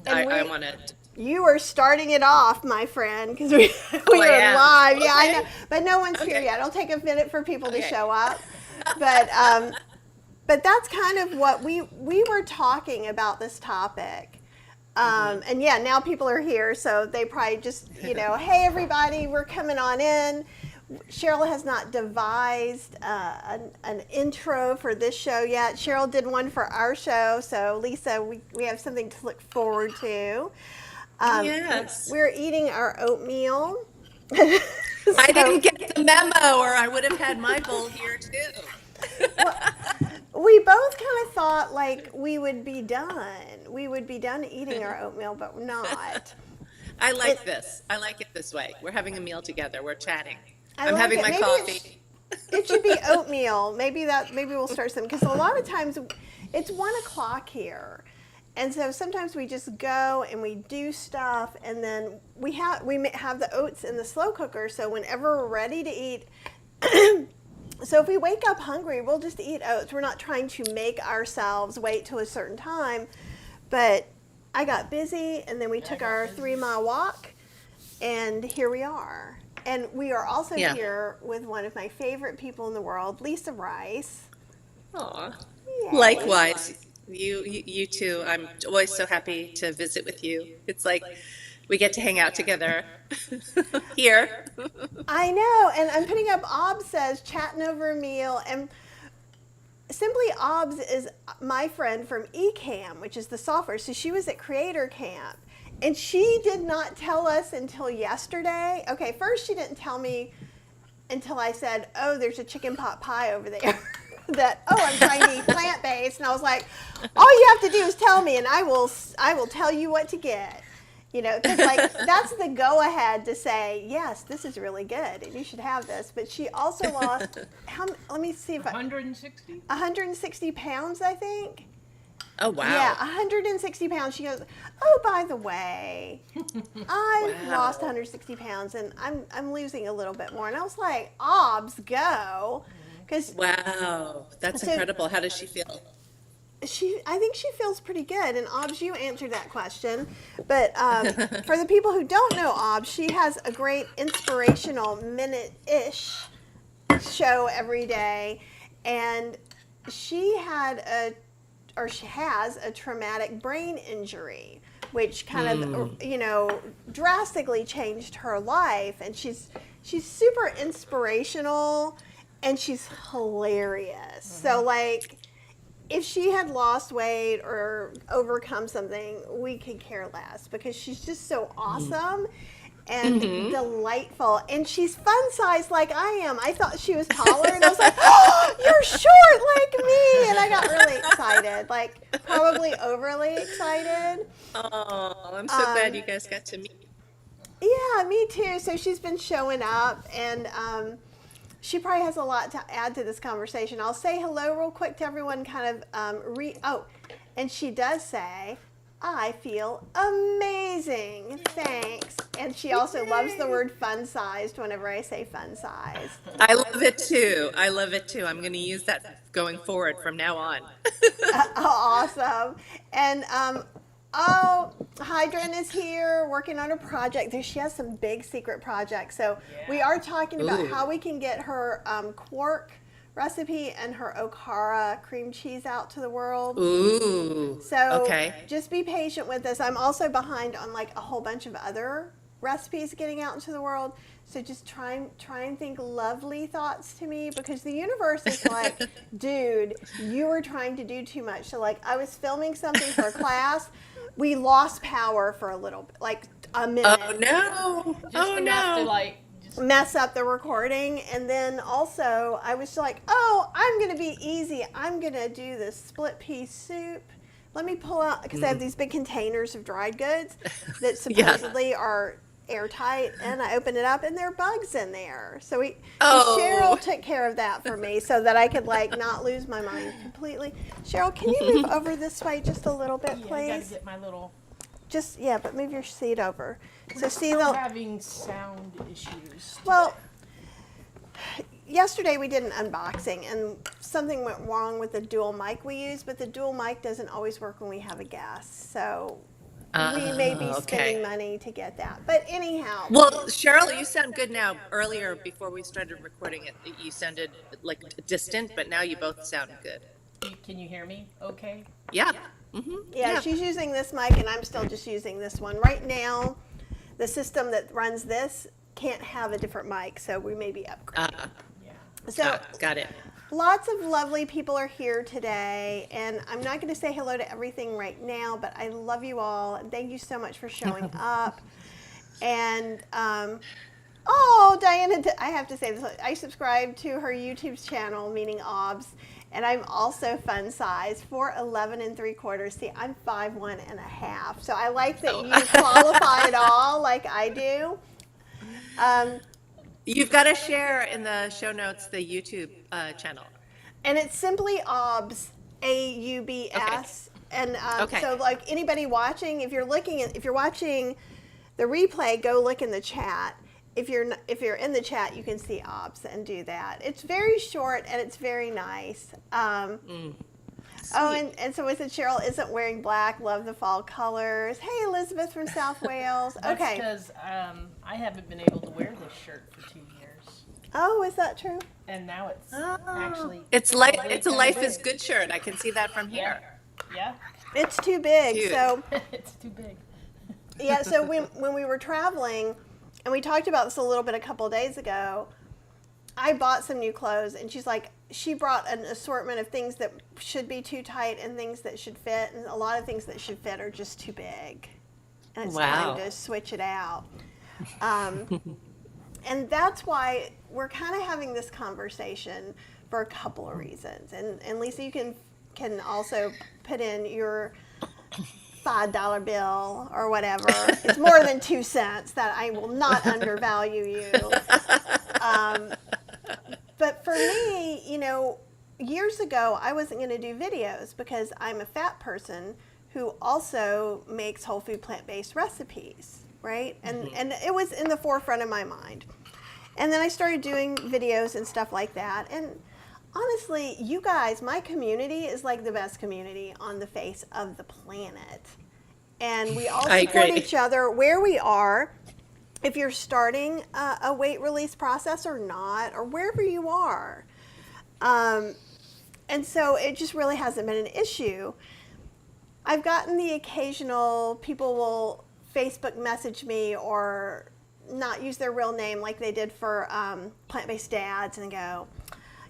I want to. You are starting it off, my friend, because we Oh, I are am. live. Yeah, I know, Okay. but no one's here Okay. yet. It'll take a minute for people to Okay. show up. But but that's kind of what we were talking about this topic. Hmm. And yeah, now people are here, so they probably just, hey everybody, we're coming on in. Cheryl has not devised an intro for this show yet. Cheryl did one for our show, so Lisa, we have something to look forward to. Um, Yes. we're eating our oatmeal. I So, didn't get the memo, or I would have had my bowl here too. well, we both kind of thought like we would be done. We would be done eating our oatmeal, but we're not. I It, like this. I like it this way. We're having a meal together. We're chatting. I I'm like having it. my Maybe coffee. it should be oatmeal. Maybe we'll start some because a lot of times it's 1 o'clock here, and so sometimes we just go and we do stuff, and then we have the oats in the slow cooker. So whenever we're ready to eat, so if we wake up hungry, we'll just eat oats. We're not trying to make ourselves wait till a certain time, but I got busy, and then we took our 3 mile walk, and here we are. And we are also Yeah. here with one of my favorite people in the world, Lisa Rice. Aw. Yay. Likewise, you too. I'm always so happy to visit with you. It's like we get to hang out together here. I know, and I'm putting up Obs says chatting over a meal, and Simply Obs is my friend from eCam, which is the software. So she was at Creator Camp, and she did not tell us until yesterday. Okay, first she didn't tell me until I said, "Oh, there's a chicken pot pie over there." That I'm trying to eat plant based, and I was like, "All you have to do is tell me, and I will tell you what to get." Because like that's the go ahead to say, yes, this is really good, and you should have this. But she also lost let me see if 160. 160 pounds, I think. Oh, Yeah, wow. 160 pounds. She goes, "Oh, by the way, I've lost Wow. 160 pounds, and I'm losing a little bit more." And I was like, "Obs, go," because Wow. That's so incredible. How does she feel? I think she feels pretty good. And Obs, you answered that question, but for the people who don't know Obs, she has a great inspirational minute-ish show every day, and she had she has a traumatic brain injury, which kind of drastically changed her life, and she's super inspirational, and she's hilarious. So like if she had lost weight or overcome something, we could care less because she's just so awesome and delightful. And she's fun sized like I am. I thought she was taller, and I was like, "Oh, you're short like me." And I got really excited, like probably overly excited. Oh, I'm so glad you Um, guys got to meet. yeah, me too. So she's been showing up, and she probably has a lot to add to this conversation. I'll say hello real quick to everyone, kind of and she does say, "I feel amazing, thanks." And she also loves the word fun sized whenever I say fun sized. I love it too. I love it too. I'm going to use that going forward from now on. Awesome. And oh, Hydran is here working on a project. She has some big secret projects. So we are talking about Ooh. how we can get her quark recipe and her Okara cream cheese out to the world. Ooh. So Okay. just be patient with us. I'm also behind on like a whole bunch of other recipes getting out into the world. So just try and think lovely thoughts to me, because the universe is like, dude, you were trying to do too much. So like I was filming something for a class. We lost power for a little bit, like a Oh minute, no. Just Oh enough to no. just mess up the recording. And then also I was like, oh, I'm going to be easy. I'm going to do this split pea soup. Let me pull out, because I have these big containers of dried goods that Yeah. supposedly are airtight, and I opened it up and there are bugs in there. So Oh. Cheryl took care of that for me so that I could like not lose my mind completely. Cheryl, can you move over this way just a little bit, yeah, I gotta please? get my little. Just, yeah, but move your seat over. So see Still the, having sound issues. well, yesterday we did an unboxing and something went wrong with the dual mic we use, but the dual mic doesn't always work when we have a guest. So we may be spending Okay. money to get that. But anyhow, Well, Cheryl, you sound good now. Earlier, before we started recording it, you sounded like distant, but now you both sound good. Can you hear me? Okay. Yeah. yeah, Yeah. she's using this mic and I'm still just using this one. Right now, the system that runs this can't have a different mic, so we may be upgrading. Yeah. So Got it. lots of lovely people are here today, and I'm not going to say hello to everything right now, but I love you all, and thank you so much for showing up. And oh, Diana, I have to say this. I subscribe to her YouTube channel, meaning OBS, and I'm also fun size, 4'11 and 3/4. See, I'm 5'1 and a half, so I like that you qualify it all like I do. You've got to share in the show notes the YouTube channel. And it's simply OBS, Okay. AUBS. And Okay. so, like anybody watching, if you're watching the replay, go look in the chat. If you're in the chat, you can see OBS and do that. It's very short and it's very nice. Oh, and so is it Cheryl isn't wearing black? Love the fall colors. Hey, Elizabeth from South Wales. That's Okay. because I haven't been able to wear this shirt for 2 years, Oh, is that true? and now it's actually It's a life is good shirt. I can see that from yeah, here. yeah. It's too big. Cute. So It's too big. yeah, so when we were traveling, and we talked about this a little bit a couple of days ago, I bought some new clothes, and she brought an assortment of things that should be too tight and things that should fit, and a lot of things that should fit are just too big, and it's Wow. time to switch it out. And that's why we're kind of having this conversation for a couple of reasons. And Lisa, you can also put in your $5 bill or whatever. It's more than 2 cents. That I will not undervalue you. But for me, years ago, I wasn't going to do videos because I'm a fat person who also makes whole food plant-based recipes, right? And it was in the forefront of my mind. And then I started doing videos and stuff like that. And honestly, you guys, my community is like the best community on the face of the planet. And we all I support agree. each other where we are. If you're starting a weight release process or not, or wherever you are. And so it just really hasn't been an issue. I've gotten the occasional people will Facebook message me or not use their real name like they did for plant-based dads and go,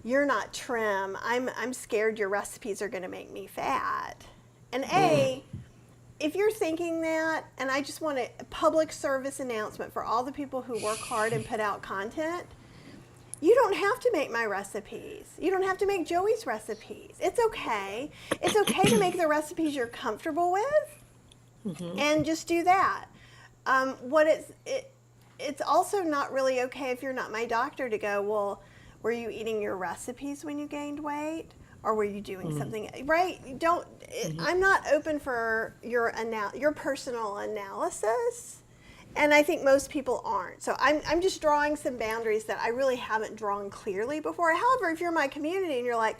"You're not trim. I'm scared your recipes are going to make me fat." And if you're thinking that, and I just want a public service announcement for all the people who work hard and put out content, you don't have to make my recipes. You don't have to make Joey's recipes. It's okay. It's okay to make the recipes you're comfortable with, and just do that. It's also not really okay if you're not my doctor to go, well, were you eating your recipes when you gained weight? Or were you doing something, right? I'm not open for your personal analysis. And I think most people aren't. So I'm just drawing some boundaries that I really haven't drawn clearly before. However, if you're my community and you're like,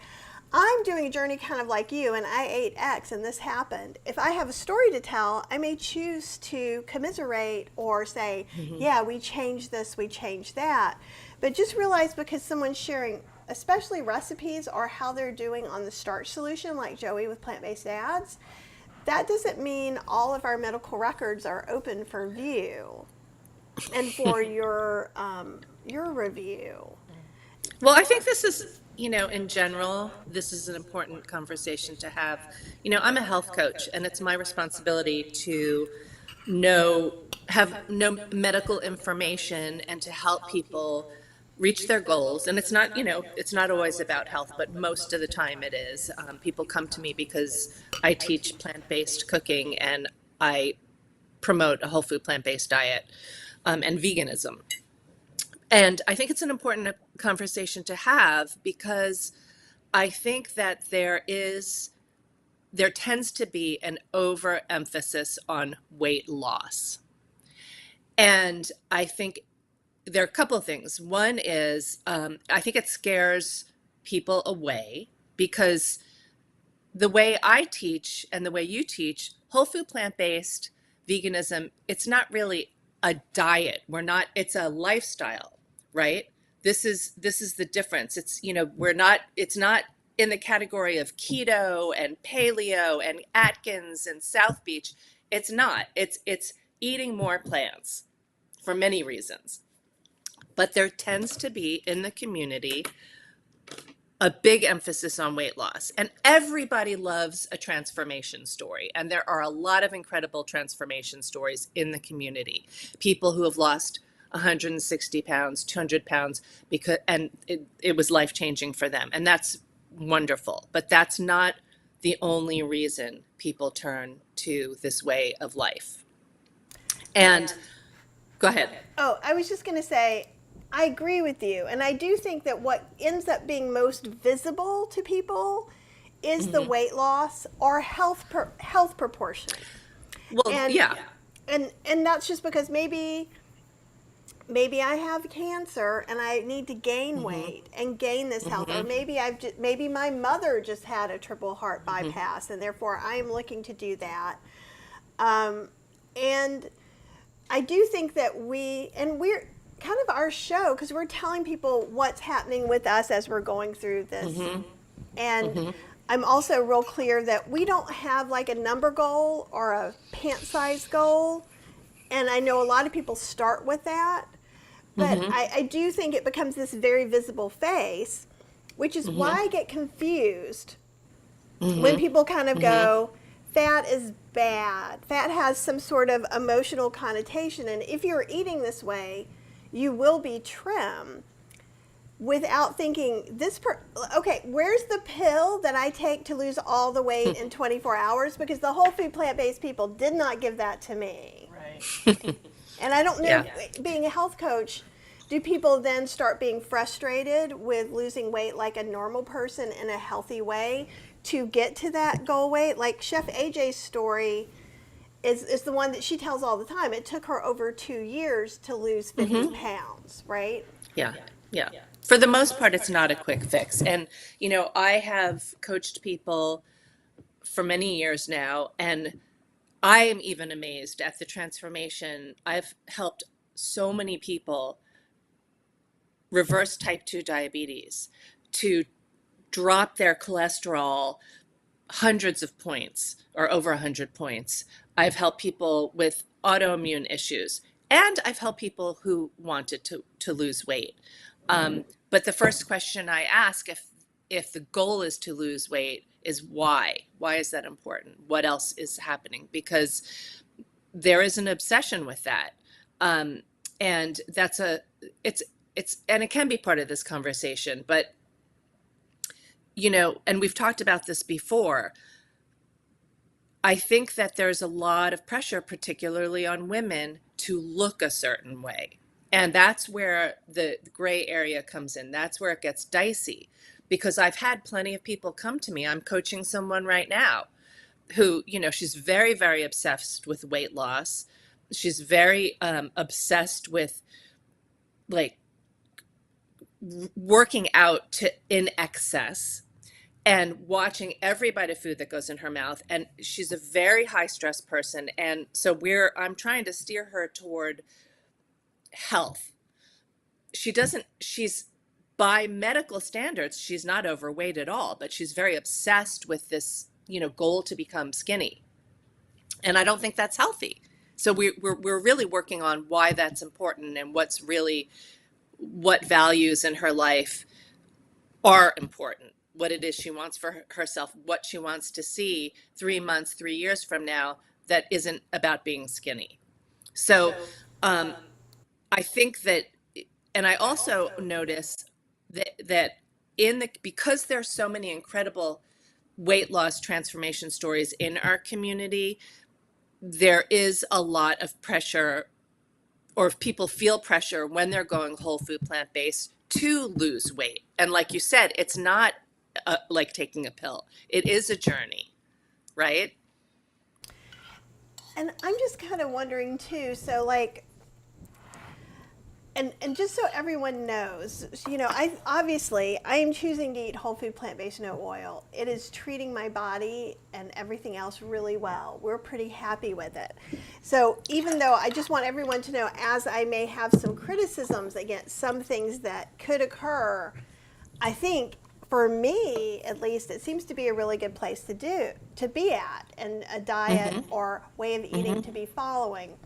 I'm doing a journey kind of like you and I ate X and this happened. If I have a story to tell, I may choose to commiserate or say, yeah, we changed this, we changed that. But just realize because someone's sharing, especially recipes or how they're doing on the starch solution, like Joey with plant-based dads, that doesn't mean all of our medical records are open for view and for your review. Well, I think this is, in general, this is an important conversation to have. I'm a health coach, and it's my responsibility to have no medical information and to help people reach their goals. And it's not, it's not always about health, but most of the time it is. People come to me because I teach plant-based cooking and I promote a whole food plant-based diet and veganism. And I think it's an important conversation to have because I think that there tends to be an overemphasis on weight loss. And I think there are a couple of things. One is I think it scares people away because the way I teach and the way you teach, whole food plant-based veganism, it's not really a diet. It's a lifestyle, right? This is the difference. It's, it's not in the category of keto and paleo and Atkins and South Beach. It's not. It's eating more plants for many reasons. But there tends to be in the community a big emphasis on weight loss. And everybody loves a transformation story. And there are a lot of incredible transformation stories in the community. People who have lost 160 pounds, 200 pounds, and it was life-changing for them. And that's wonderful. But that's not the only reason people turn to this way of life. And go ahead. Oh, I was just going to say, I agree with you. And I do think that what ends up being most visible to people is the weight loss or health proportion. Well, And yeah. and that's just because maybe I have cancer and I need to gain weight and gain this health, or maybe my mother just had a triple heart bypass and therefore I am looking to do that. And I do think that we're kind of our show, because we're telling people what's happening with us as we're going through this. And I'm also real clear that we don't have like a number goal or a pant size goal. And I know a lot of people start with that. But I do think it becomes this very visible face, which is why I get confused when people kind of go, fat is bad. Fat has some sort of emotional connotation. And if you're eating this way, you will be trim, without thinking okay, where's the pill that I take to lose all the weight in 24 hours? Because the whole food plant-based people did not give that to me. Right. And I don't know, being a health coach, do people then start being frustrated with losing weight like a normal person in a healthy way to get to that goal weight? Like Chef AJ's story is the one that she tells all the time. It took her over 2 years to lose 50 pounds, right? Yeah. For the most part, it's not a quick fix. And, I have coached people for many years now, and I am even amazed at the transformation. I've helped so many people reverse type 2 diabetes, to drop their cholesterol hundreds of points or over 100 points. I've helped people with autoimmune issues, and I've helped people who wanted to lose weight. But the first question I ask, if the goal is to lose weight, is why? Why is that important? What else is happening? Because there is an obsession with that. And that's and it can be part of this conversation, but and we've talked about this before. I think that there's a lot of pressure, particularly on women, to look a certain way. And that's where the gray area comes in. That's where it gets dicey, because I've had plenty of people come to me. I'm coaching someone right now who, she's very, very obsessed with weight loss. She's very obsessed with like working out in excess and watching every bite of food that goes in her mouth. And she's a very high stress person. And so I'm trying to steer her toward health. She's, by medical standards, she's not overweight at all, but she's very obsessed with this, goal to become skinny. And I don't think that's healthy. So we're really working on why that's important and what values in her life are important, what it is she wants for herself, what she wants to see 3 months, 3 years from now that isn't about being skinny. So I think that, and I also notice that because there's so many incredible weight loss transformation stories in our community, there is a lot of pressure, or if people feel pressure when they're going whole food plant-based to lose weight. And like you said, it's not like taking a pill. It is a journey, right? And I'm just kind of wondering too, so like, And just so everyone knows, I am choosing to eat whole food, plant-based, no oil. It is treating my body and everything else really well. We're pretty happy with it. So even though I just want everyone to know, as I may have some criticisms against some things that could occur, I think for me, at least, it seems to be a really good place to be at, and a diet or way of eating to be following.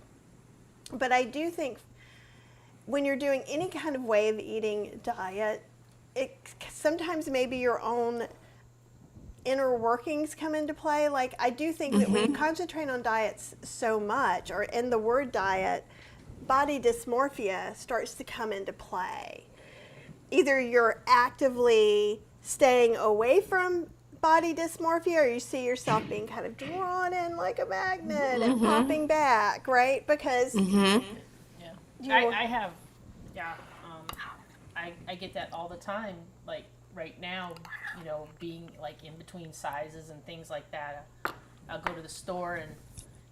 But I do think when you're doing any kind of way of eating diet, it sometimes maybe your own inner workings come into play. Like, I do think that when you concentrate on diets so much, or in the word diet, body dysmorphia starts to come into play. Either you're actively staying away from body dysmorphia, or you see yourself being kind of drawn in like a magnet and popping back, right? Because I have, I get that all the time. Like right now, being like in between sizes and things like that. I'll go to the store and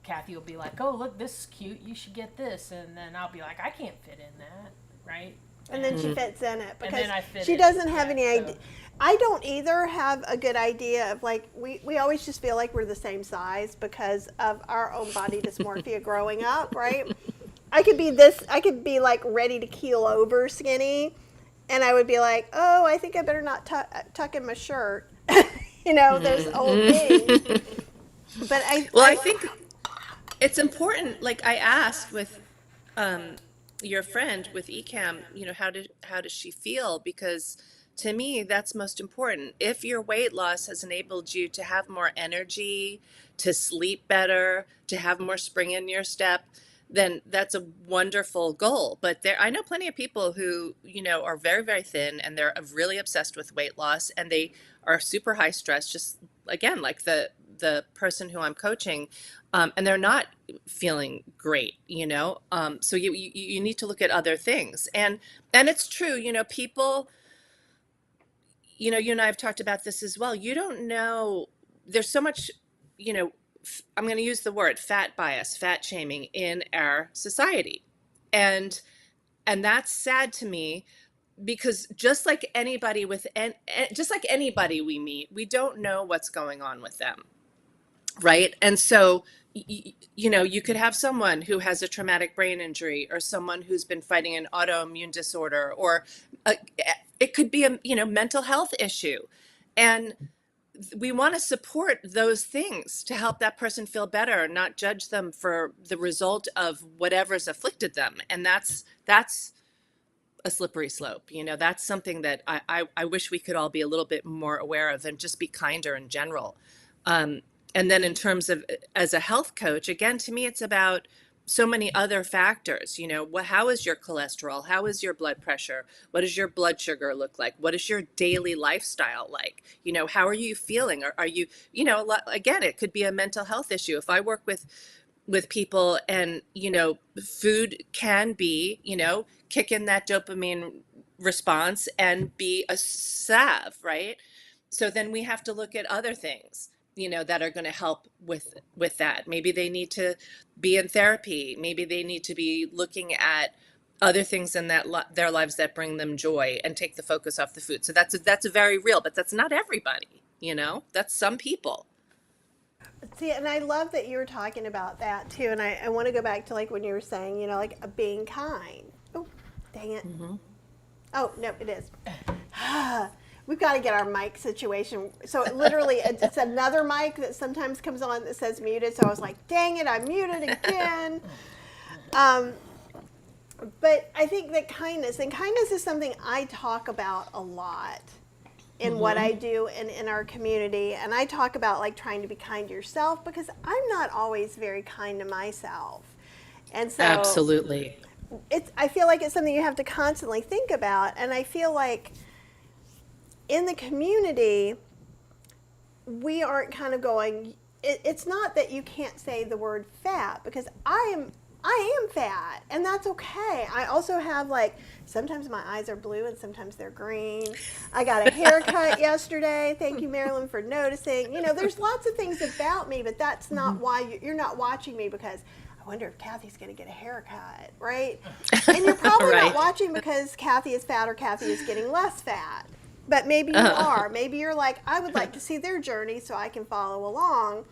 Kathy will be like, "Oh, look, this is cute. You should get this," and then I'll be like, "I can't fit in that," right? And then she fits in it because fit she in. doesn't have any So- idea. I don't either have a good idea of, like, we always just feel like we're the same size because of our own body dysmorphia growing up, right? I could be like ready to keel over skinny, and I would be like, oh, I think I better not tuck in my shirt. Those old things. But I think it's important. Like I asked with your friend with ECAM, how does she feel? Because to me, that's most important. If your weight loss has enabled you to have more energy, to sleep better, to have more spring in your step, then that's a wonderful goal. But I know plenty of people who, are very, very thin, and they're really obsessed with weight loss, and they are super high stress, just again, like the person who I'm coaching, and they're not feeling great, so you need to look at other things. And it's true, people, you and I have talked about this as well. You don't know, there's so much, I'm going to use the word fat bias, fat shaming in our society. And that's sad to me, because just like anybody we meet, we don't know what's going on with them. Right. And so, you could have someone who has a traumatic brain injury, or someone who's been fighting an autoimmune disorder, or it could be a mental health issue. And we want to support those things to help that person feel better, not judge them for the result of whatever's afflicted them. And that's a slippery slope. That's something that I wish we could all be a little bit more aware of, and just be kinder in general. And then in terms of, as a health coach, again, to me, it's about so many other factors. How is your cholesterol? How is your blood pressure? What does your blood sugar look like? What is your daily lifestyle like? How are you feeling? Are you, again, it could be a mental health issue. If I work with people, and, food can be, kick in that dopamine response and be a salve, right? So then we have to look at other things, that are going to help with that. Maybe they need to be in therapy. Maybe they need to be looking at other things in their lives that bring them joy, and take the focus off the food. So that's a very real, but that's not everybody, that's some people. See, and I love that you were talking about that too. And I want to go back to, like, when you were saying, like, being kind. Oh, dang it. Oh, no, it is. We've got to get our mic situation. So literally, it's another mic that sometimes comes on that says muted. So I was like, dang it, I'm muted again. But I think that kindness is something I talk about a lot in what I do and in our community. And I talk about, like, trying to be kind to yourself, because I'm not always very kind to myself. And so Absolutely. I feel like it's something you have to constantly think about. And I feel like in the community, we aren't kind of going, it's not that you can't say the word fat, because I am fat, and that's okay. I also have, like, sometimes my eyes are blue and sometimes they're green. I got a haircut yesterday. Thank you, Marilyn, for noticing. There's lots of things about me, but that's not why you're not watching me because I wonder if Kathy's going to get a haircut, right? And you're probably Right. not watching because Kathy is fat or Kathy is getting less fat. But maybe you are. Maybe you're like, I would like to see their journey so I can follow along.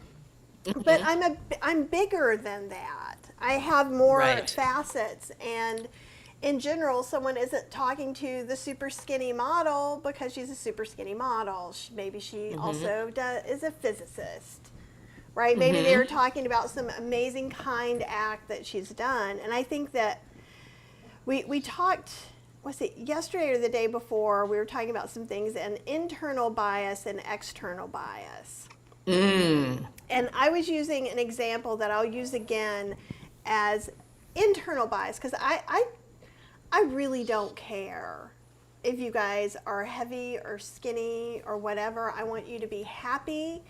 But I'm bigger than that. I have more Right. facets, and in general, someone isn't talking to the super skinny model because she's a super skinny model. Maybe she also is a physicist, right? Maybe they're talking about some amazing kind act that she's done. And I think that we talked, was it yesterday or the day before, we were talking about some things, an internal bias and external bias. And I was using an example that I'll use again as internal bias, because I really don't care if you guys are heavy or skinny or whatever. I want you to be happy.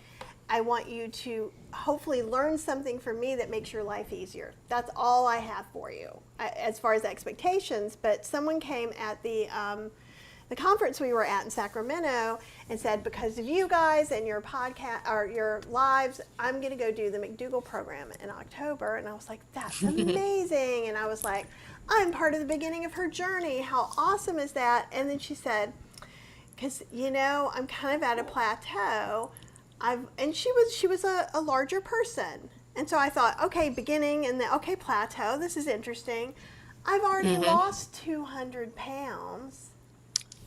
I want you to hopefully learn something from me that makes your life easier. That's all I have for you as far as expectations. But someone came at the conference we were at in Sacramento and said, because of you guys and your podcast or your lives, I'm going to go do the McDougall program in October. And I was like, that's amazing. And I was like, I'm part of the beginning of her journey. How awesome is that? And then she said, because, I'm kind of at a plateau. And she was a larger person. And so I thought, okay, beginning and then, okay, plateau. This is interesting. I've already lost 200 pounds.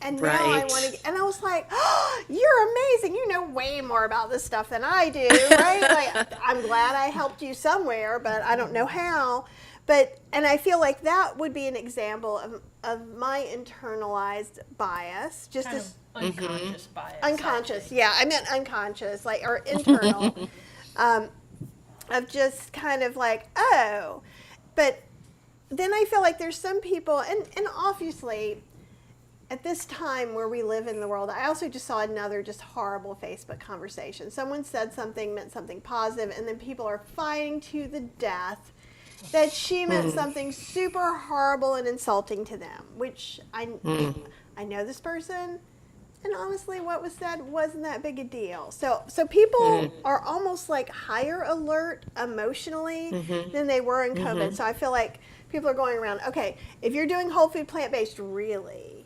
And now I want to, and I was like, oh, you're amazing. You know way more about this stuff than I do, right? Like, I'm glad I helped you somewhere, but I don't know how. And I feel like that would be an example of my internalized bias, just Kind as of unconscious bias. unconscious. Yeah, I meant unconscious, like, or internal, of just kind of like, oh. But then I feel like there's some people, and obviously, at this time where we live in the world, I also just saw another just horrible Facebook conversation. Someone said something, meant something positive, and then people are fighting to the death that she meant something super horrible and insulting to them, which I know this person, and honestly what was said wasn't that big a deal. So people are almost like higher alert emotionally than they were in COVID. So I feel like people are going around, okay, if you're doing whole food plant-based, really,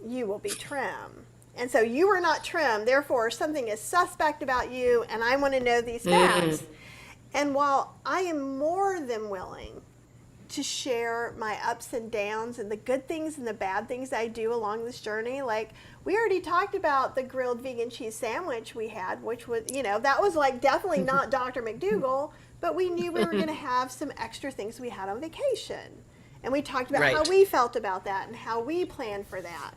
you will be trim. And so you are not trim, therefore something is suspect about you, and I want to know these facts. And while I am more than willing to share my ups and downs and the good things and the bad things I do along this journey, like we already talked about the grilled vegan cheese sandwich we had, which was, that was like definitely not Dr. McDougall, but we knew we were going to have some extra things we had on vacation. And we talked about how we felt about that and how we planned for that.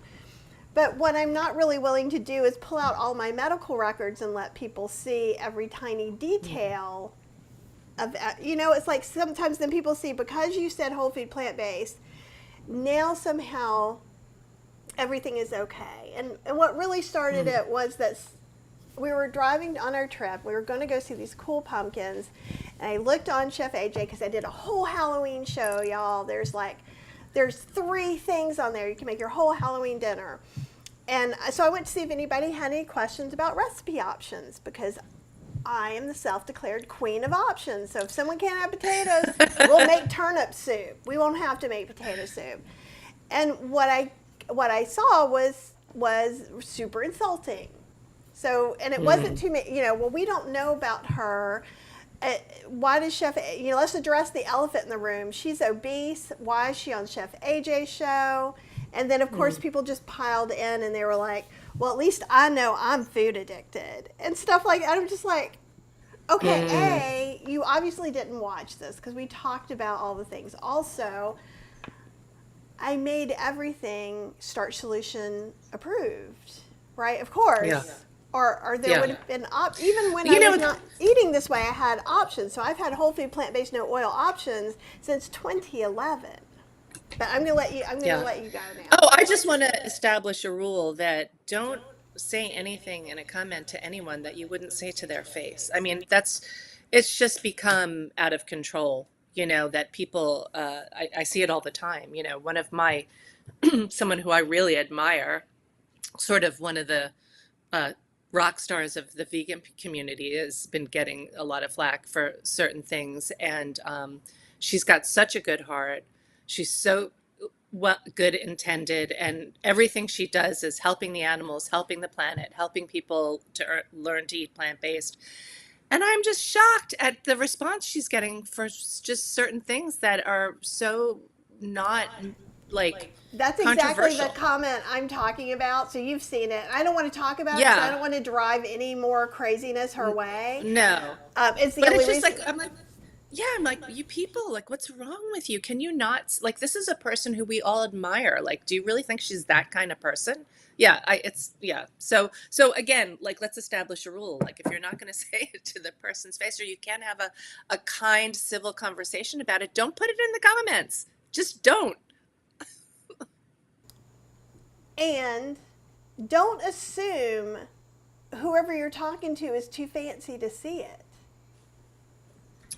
But what I'm not really willing to do is pull out all my medical records and let people see every tiny detail of, it's like sometimes then people see, because you said whole food plant-based, now somehow everything is okay. And what really started it was that we were driving on our trip. We were going to go see these cool pumpkins. And I looked on Chef AJ because I did a whole Halloween show, y'all. There's 3 things on there. You can make your whole Halloween dinner. And so I went to see if anybody had any questions about recipe options, because I am the self-declared queen of options. So if someone can't have potatoes, we'll make turnip soup. We won't have to make potato soup. And what I saw was super insulting. So, and it wasn't too many, well, we don't know about her. Why does Chef, let's address the elephant in the room. She's obese. Why is she on Chef AJ's show? And then, of course, people just piled in and they were like, well, at least I know I'm food addicted and stuff like that. I'm just like, okay, you obviously didn't watch this because we talked about all the things. Also, I made everything Starch Solution approved, right? Of course. Yeah. Or there would have been, even when I was not eating this way, I had options. So I've had whole food, plant-based, no oil options since 2011. But I'm gonna let you go now. Oh, I just want to establish a rule that don't say anything in a comment to anyone that you wouldn't say to their face. I mean, it's just become out of control, that people, I see it all the time. One of my, someone who I really admire, sort of one of the rock stars of the vegan community, has been getting a lot of flack for certain things. And she's got such a good heart. She's so well, good intended, and everything she does is helping the animals, helping the planet, helping people to learn to eat plant-based. And I'm just shocked at the response she's getting for just certain things that are so not like That's exactly the controversial. comment I'm talking about. So you've seen it. I don't want to talk about it because I Yeah, don't want to drive any more craziness her way. no. It's the But only it's just reason. like, I'm like, yeah, I'm like, you people, like, what's wrong with you? Can you not, like, this is a person who we all admire. Like, do you really think she's that kind of person? Yeah, yeah. So again, like, let's establish a rule. Like, if you're not going to say it to the person's face, or you can't have a kind, civil conversation about it, don't put it in the comments. Just don't. And don't assume whoever you're talking to is too fancy to see it.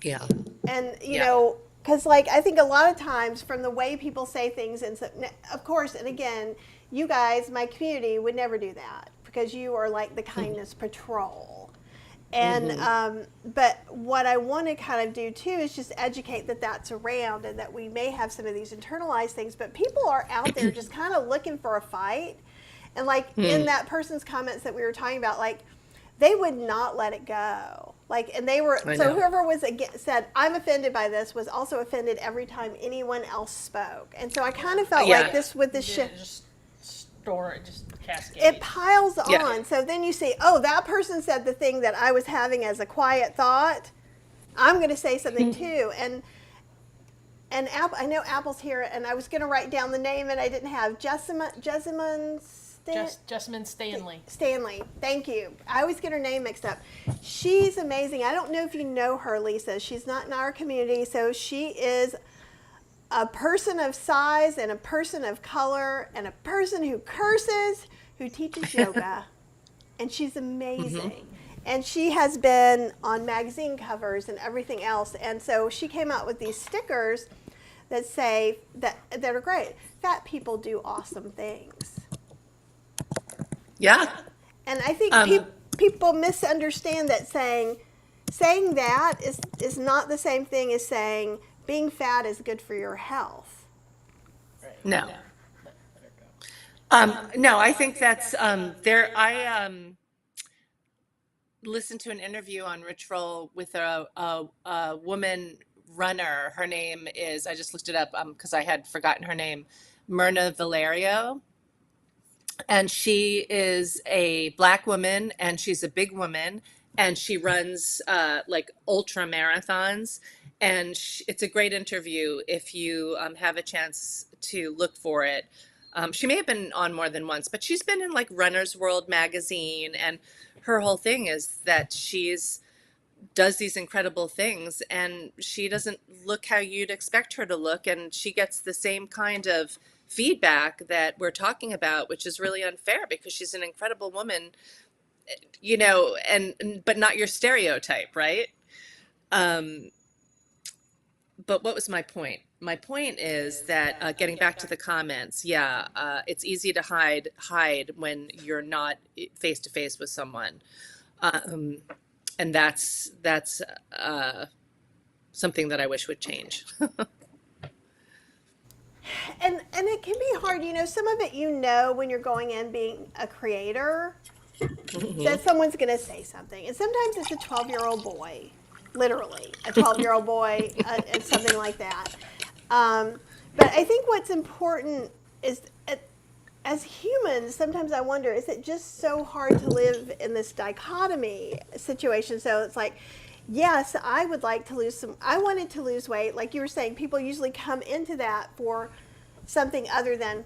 Yeah. And, Yeah. because like I think a lot of times from the way people say things, and so, of course, and again, you guys, my community, would never do that because you are like the kindness patrol. And but what I want to kind of do too is just educate that that's around, and that we may have some of these internalized things, but people are out there just kind of looking for a fight. And like in that person's comments that we were talking about, like they would not let it go. Like, and they were, I so know. whoever was said, I'm offended by this, was also offended every time anyone else spoke. And so I kind of felt Yeah. like this with the shift, Just store it, just cascade. it piles Yeah. on. So then you see, oh, that person said the thing that I was having as a quiet thought. I'm going to say something too. And I know Apple's here, and I was going to write down the name, and I didn't have Jessamine Jessamine Stanley. Stanley. Thank you. I always get her name mixed up. She's amazing. I don't know if you know her, Lisa. She's not in our community, so she is a person of size and a person of color and a person who curses, who teaches yoga. And she's amazing. And she has been on magazine covers and everything else. And so she came out with these stickers that say that are great. Fat people do awesome things. Yeah. And I think Um, people misunderstand that saying that is not the same thing as saying being fat is good for your health. Right. No. Let her go. No, I think that's there. I listened to an interview on Rich Roll with a woman runner. Her name is, I just looked it up because I had forgotten her name, Myrna Valerio. And she is a Black woman, and she's a big woman, and she runs like ultra marathons. And it's a great interview if you have a chance to look for it. She may have been on more than once, but she's been in like Runner's World magazine, and her whole thing is that she's does these incredible things, and she doesn't look how you'd expect her to look, and she gets the same kind of feedback that we're talking about, which is really unfair because she's an incredible woman, and but not your stereotype, right? um but what was my point? My point is that getting back to the comments, yeah, it's easy to hide when you're not face to face with someone. um and that's something that I wish would change. And it can be hard, some of it when you're going in being a creator, that someone's going to say something. And sometimes it's a 12-year-old boy, literally, a 12-year-old boy, and something like that. But I think what's important is, as humans, sometimes I wonder, is it just so hard to live in this dichotomy situation? So it's like, yes, I wanted to lose weight. Like you were saying, people usually come into that for something other than,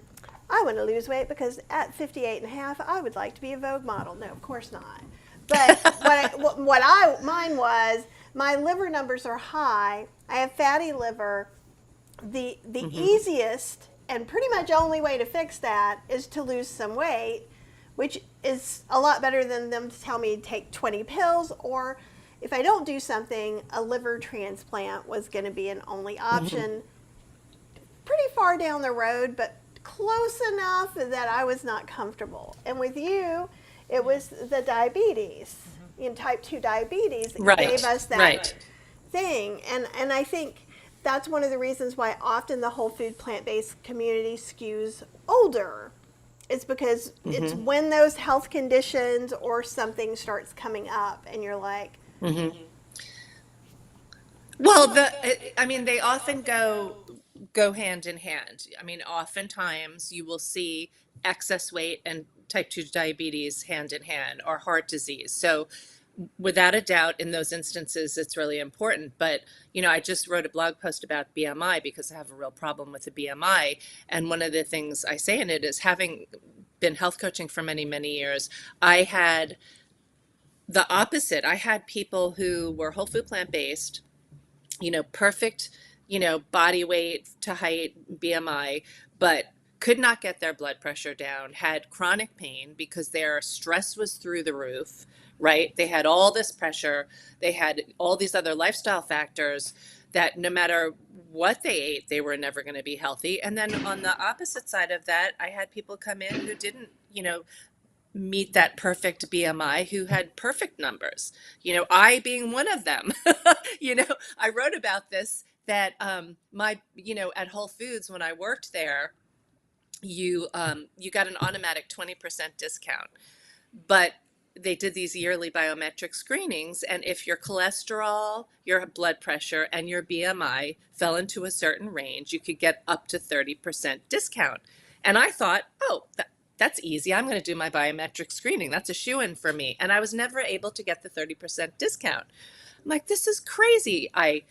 I want to lose weight because at 58 and a half, I would like to be a Vogue model. No, of course not. But mine was, my liver numbers are high. I have fatty liver. The easiest and pretty much only way to fix that is to lose some weight, which is a lot better than them to tell me to take 20 pills, or if I don't do something, a liver transplant was going to be an only option. Pretty far down the road, but close enough that I was not comfortable. And with you, it was the diabetes, type 2 diabetes, Right, gave us that right. thing. And I think that's one of the reasons why often the whole food plant-based community skews older. It's because it's when those health conditions or something starts coming up and you're like, Well, I mean, they often go hand in hand. I mean, oftentimes you will see excess weight and type 2 diabetes hand in hand, or heart disease. So without a doubt, in those instances, it's really important. But, I just wrote a blog post about BMI because I have a real problem with the BMI. And one of the things I say in it is, having been health coaching for many, many years, I had the opposite. I had people who were whole food plant-based, perfect, body weight to height, BMI, but could not get their blood pressure down, had chronic pain because their stress was through the roof, right? They had all this pressure, they had all these other lifestyle factors that no matter what they ate, they were never going to be healthy. And then on the opposite side of that, I had people come in who didn't, meet that perfect BMI, who had perfect numbers, I being one of them. I wrote about this, that at Whole Foods, when I worked there, you got an automatic 20% discount, but they did these yearly biometric screenings, and if your cholesterol, your blood pressure, and your BMI fell into a certain range, you could get up to 30% discount. And I thought, oh, that's easy. I'm going to do my biometric screening. That's a shoo-in for me. And I was never able to get the 30% discount. I'm like, this is crazy. I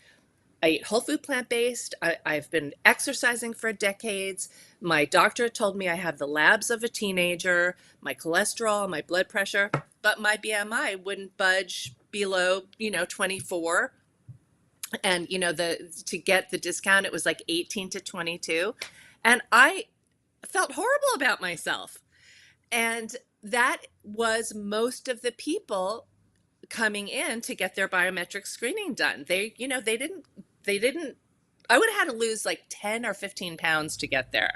eat whole food plant-based. I've been exercising for decades. My doctor told me I have the labs of a teenager, my cholesterol, my blood pressure, but my BMI wouldn't budge below, 24. And, to get the discount, it was like 18 to 22. And I felt horrible about myself. And that was most of the people coming in to get their biometric screening done. They didn't, I would have had to lose like 10 or 15 pounds to get there.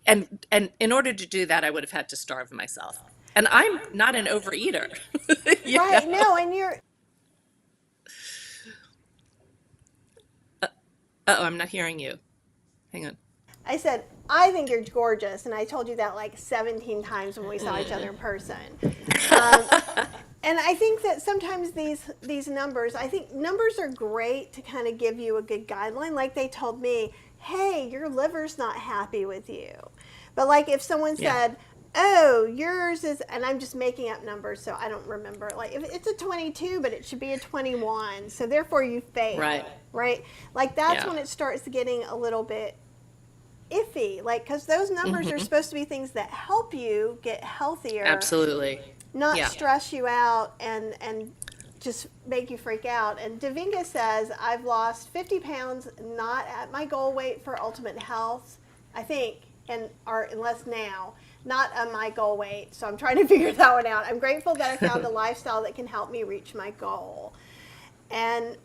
And in order to do that, I would have had to starve myself. And I'm not an overeater. right, no, and you're, Uh-oh, I'm not hearing you. Hang on. I said, I think you're gorgeous, and I told you that like 17 times when we saw each other in person. And I think that sometimes these numbers, I think numbers are great to kind of give you a good guideline. Like they told me, hey, your liver's not happy with you. But like if someone said, oh, yours is, and I'm just making up numbers, so I don't remember. Like if it's a 22, but it should be a 21, so therefore you fail. Right? Like that's when it starts getting a little bit iffy, like, because those numbers are supposed to be things that help you get healthier. Absolutely. Not stress you out and just make you freak out. And Davinga says, I've lost 50 pounds, not at my goal weight for ultimate health, I think, unless now, not on my goal weight. So I'm trying to figure that one out. I'm grateful that I found a lifestyle that can help me reach my goal. And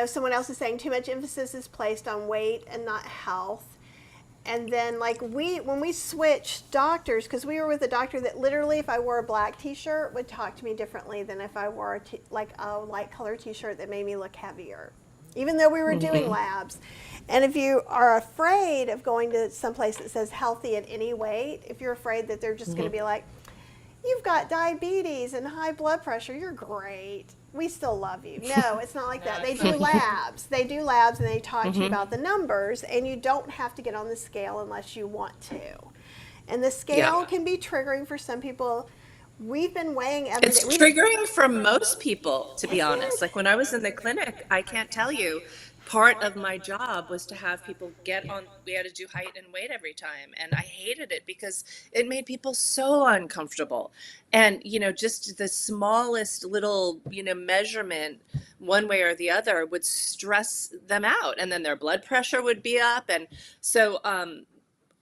someone else is saying too much emphasis is placed on weight and not health. And then like when we switched doctors, because we were with a doctor that literally, if I wore a black t-shirt, would talk to me differently than if I wore a light color t-shirt that made me look heavier, even though we were doing labs. And if you are afraid of going to someplace that says healthy at any weight, if you're afraid that they're just going to be like, you've got diabetes and high blood pressure, you're great, we still love you. No, it's not like that. They do labs. They do labs and they talk to you about the numbers, and you don't have to get on the scale unless you want to. And the scale can be triggering for some people. We've been weighing every day. It's triggering for most people, to be honest. Like when I was in the clinic, I can't tell you, part of my job was to have people get on, we had to do height and weight every time. And I hated it because it made people so uncomfortable. And, just the smallest little, measurement one way or the other would stress them out. And then their blood pressure would be up. And so,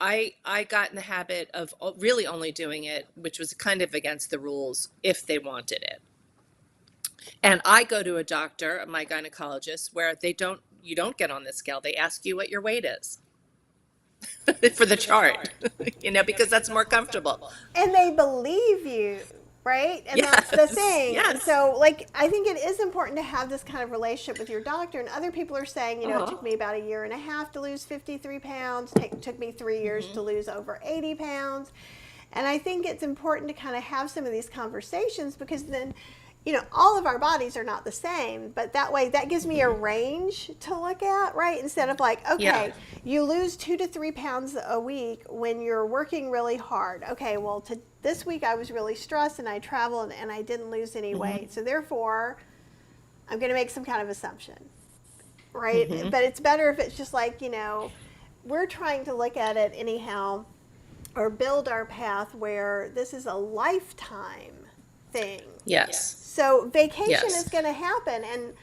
I got in the habit of really only doing it, which was kind of against the rules, if they wanted it. And I go to a doctor, my gynecologist, where you don't get on the scale. They ask you what your weight is for the chart, because that's more comfortable. And they believe you. right? And that's the Yes. thing. And Yes. so, like, I think it is important to have this kind of relationship with your doctor. And other people are saying, you know, it Uh-huh. took me about a year and a half to lose 53 pounds. Took me 3 years to lose over 80 pounds. And I think it's important to kind of have some of these conversations, because then, you know, all of our bodies are not the same, but that way that gives me a range to look at, right? Instead of like, Yeah. okay, you lose 2 to 3 pounds a week when you're working really hard. Okay, well, this week I was really stressed and I traveled and I didn't lose any weight. So therefore, I'm going to make some kind of assumption, right? But it's better if it's just like, you know, we're trying to look at it anyhow, or build our path where this is a lifetime thing. Yes. So vacation Yes. is going to happen, and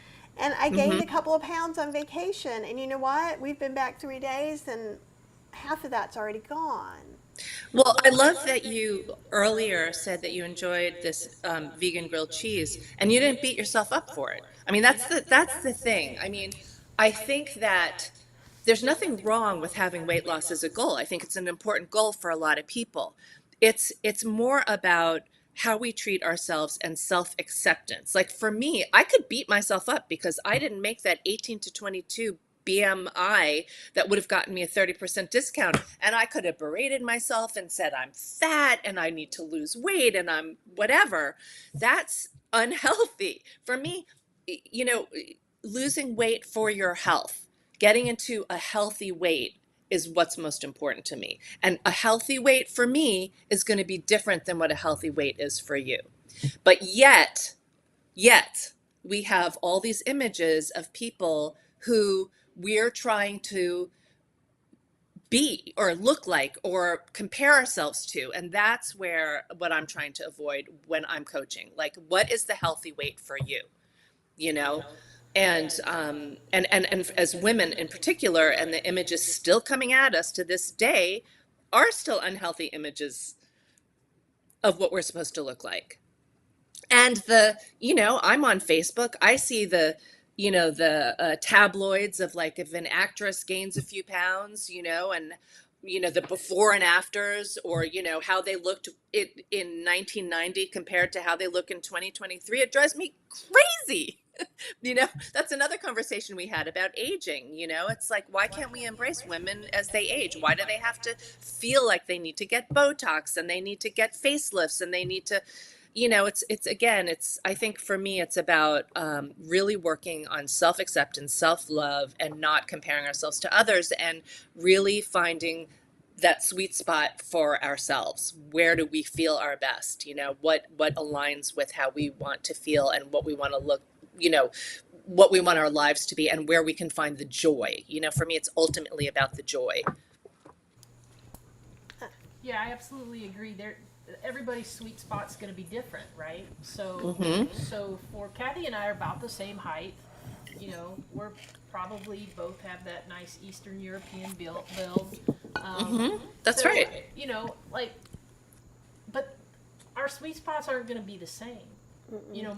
I gained a couple of pounds on vacation, and you know what? We've been back 3 days, and half of that's already gone. Well, I love that you earlier said that you enjoyed this vegan grilled cheese, and you didn't beat yourself up for it. I mean, that's the thing. I mean, I think that there's nothing wrong with having weight loss as a goal. I think it's an important goal for a lot of people. It's more about how we treat ourselves and self-acceptance. Like for me, I could beat myself up because I didn't make that 18 to 22 BMI that would have gotten me a 30% discount. And I could have berated myself and said, I'm fat and I need to lose weight and I'm whatever. That's unhealthy. For me, you know, losing weight for your health, getting into a healthy weight is what's most important to me. And a healthy weight for me is going to be different than what a healthy weight is for you. But yet, we have all these images of people who we're trying to be or look like or compare ourselves to. And that's where what I'm trying to avoid when I'm coaching. Like, what is the healthy weight for you? You know? And as women in particular, and the images still coming at us to this day are still unhealthy images of what we're supposed to look like. And I'm on Facebook. I see the tabloids of like if an actress gains a few pounds, and the before and afters, or how they looked in 1990 compared to how they look in 2023. It drives me crazy. That's another conversation we had about aging. It's like, why can't we embrace women as they age? Why do they have to feel like they need to get Botox and they need to get facelifts and they need to, I think for me, it's about really working on self-acceptance, self-love, and not comparing ourselves to others, and really finding that sweet spot for ourselves. Where do we feel our best? What aligns with how we want to feel and what we want to look, what we want our lives to be, and where we can find the joy. For me, it's ultimately about the joy. Yeah, I absolutely agree. Everybody's sweet spot's going to be different, right? So, so for Kathy and I are about the same height. We're probably both have that nice Eastern European build. That's so, right. But our sweet spots aren't going to be the same.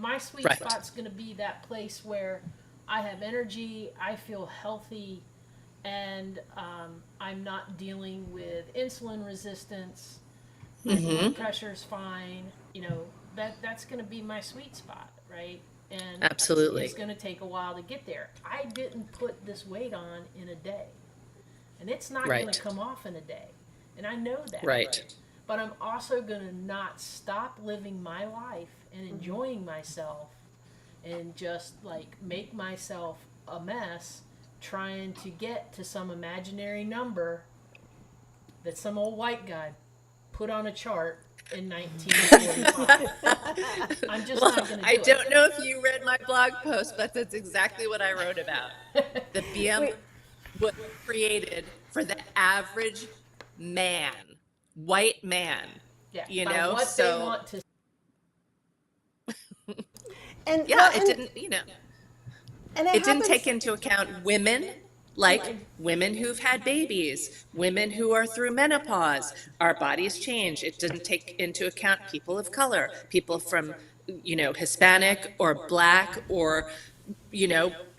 My sweet Right. spot's going to be that place where I have energy, I feel healthy, and I'm not dealing with insulin resistance. My blood pressure's fine. That's going to be my sweet spot, right? And Absolutely. it's going to take a while to get there. I didn't put this weight on in a day, and it's not going Right. to come off in a day, and I know that. Right. But I'm also going to not stop living my life and enjoying myself, and just like make myself a mess trying to get to some imaginary number that some old white guy put on a chart in 1945. I'm just not going to do I it. don't know if you read my blog post, but that's exactly what I wrote about. The BM was created for the average man, white man. Yeah, by what so they want to. And yeah, well, it and, didn't, and it didn't happens- take into account women, like women who've had babies, women who are through menopause. Our bodies change. It didn't take into account people of color, people from, Hispanic or Black or,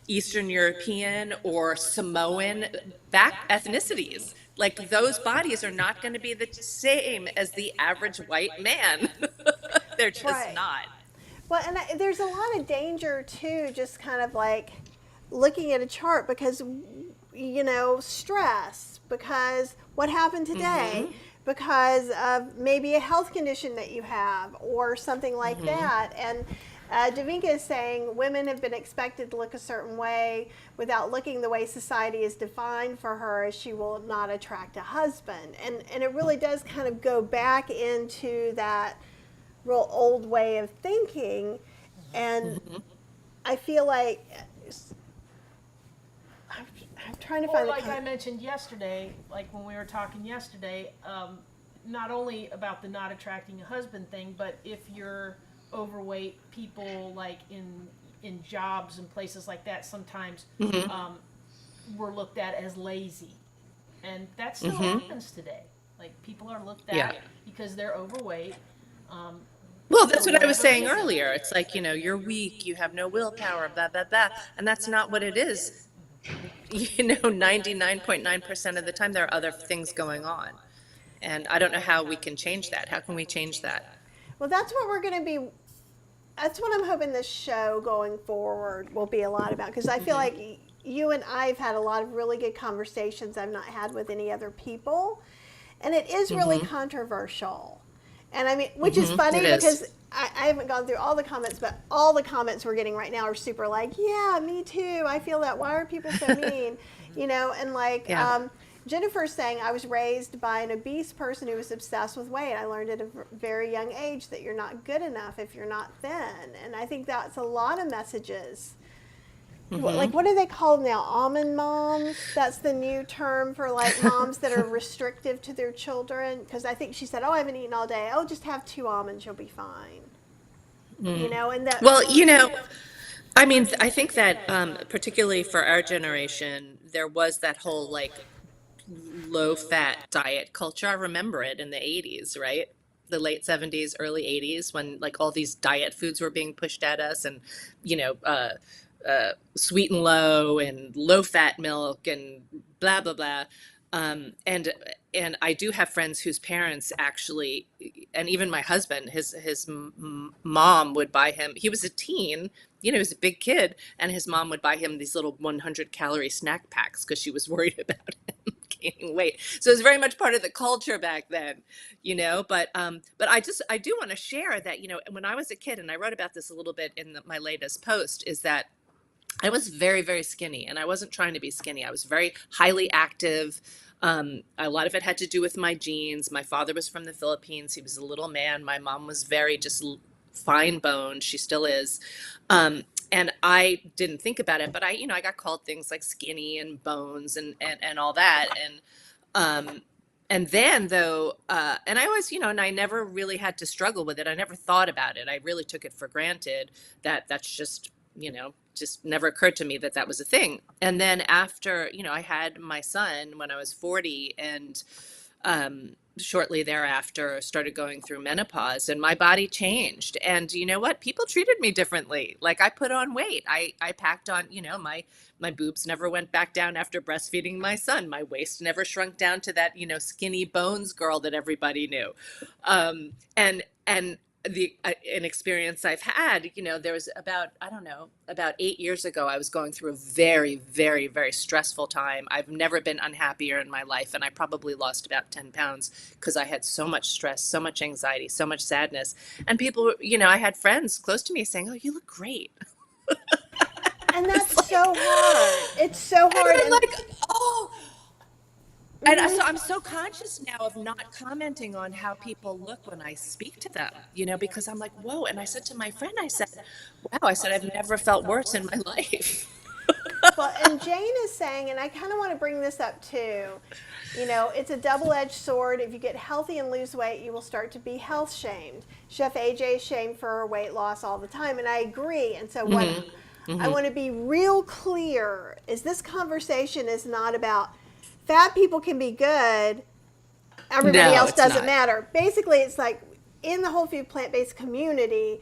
Eastern European or Samoan back ethnicities. Like, those bodies are not going to be the same as the average white man. they're just Right. not. Well, and there's a lot of danger too, just kind of like looking at a chart because, stress, because what happened today, because of maybe a health condition that you have or something like that. And Davika is saying women have been expected to look a certain way without looking the way society is defined for her, as she will not attract a husband. And it really does kind of go back into that real old way of thinking. And I feel like I'm, I'm trying to Or find like I mentioned yesterday, like when we were talking yesterday, not only about the not attracting a husband thing, but if you're overweight, people like in jobs and places like that sometimes were looked at as lazy, and that still happens today. Like people are looked at Yeah. because they're overweight. Um, Well, that's for what I was whatever saying reason. earlier. It's like, you're weak, you have no willpower, blah, blah, blah. And that's not what it is. 99.9% of the time, there are other things going on. And I don't know how we can change that. How can we change that? Well, that's what we're going to be. That's what I'm hoping this show going forward will be a lot about, because I feel like you and I have had a lot of really good conversations I've not had with any other people, and it is really controversial. And I mean, which is funny It is. because I haven't gone through all the comments, but all the comments we're getting right now are super like, yeah, me too. I feel that. Why are people so mean? And like, Yeah. Jennifer's saying, I was raised by an obese person who was obsessed with weight. I learned at a very young age that you're not good enough if you're not thin. And I think that's a lot of messages. Like, what do they call now? Almond moms? That's the new term for like moms that are restrictive to their children. Because I think she said, oh, I haven't eaten all day. Oh, just have 2 almonds. You'll be fine. And that. Well, I mean, I think that particularly for our generation, there was that whole like low fat diet culture. I remember it in the 80s, right? The late 70s, early 80s, when like all these diet foods were being pushed at us, and, you know, uh, sweet and low and low fat milk and blah, blah, blah. And I do have friends whose parents actually, and even my husband, his mom would buy him. He was a teen, he was a big kid, and his mom would buy him these little 100-calorie snack packs because she was worried about him gaining weight. So it was very much part of the culture back then, But I do want to share that, when I was a kid, and I wrote about this a little bit in my latest post, is that I was very, very skinny, and I wasn't trying to be skinny. I was very highly active. A lot of it had to do with my genes. My father was from the Philippines. He was a little man. My mom was very just fine boned. She still is. And I didn't think about it, but I got called things like skinny and bones and all that. And then though, and I always, and I never really had to struggle with it. I never thought about it. I really took it for granted that that's just never occurred to me that that was a thing. And then after, I had my son when I was 40, and shortly thereafter started going through menopause, and my body changed. And you know what? People treated me differently. Like I put on weight. I packed on, my boobs never went back down after breastfeeding my son. My waist never shrunk down to that, skinny bones girl that everybody knew. And an experience I've had, there was about 8 years ago, I was going through a very, very, very stressful time. I've never been unhappier in my life. And I probably lost about 10 pounds because I had so much stress, so much anxiety, so much sadness. And people, I had friends close to me saying, oh, you look great. And that's so hard. It's so hard. And I'm like, oh. And so I'm so conscious now of not commenting on how people look when I speak to them, because I'm like, whoa. And I said to my friend, I said, wow, I've never felt worse in my life. Well, and Jane is saying, and I kind of want to bring this up too, it's a double-edged sword. If you get healthy and lose weight, you will start to be health shamed. Chef AJ is shamed for her weight loss all the time, and I agree. And so what I want to be real clear is this conversation is not about fat people can be good, everybody else doesn't matter. Basically, it's like in the whole food plant-based community,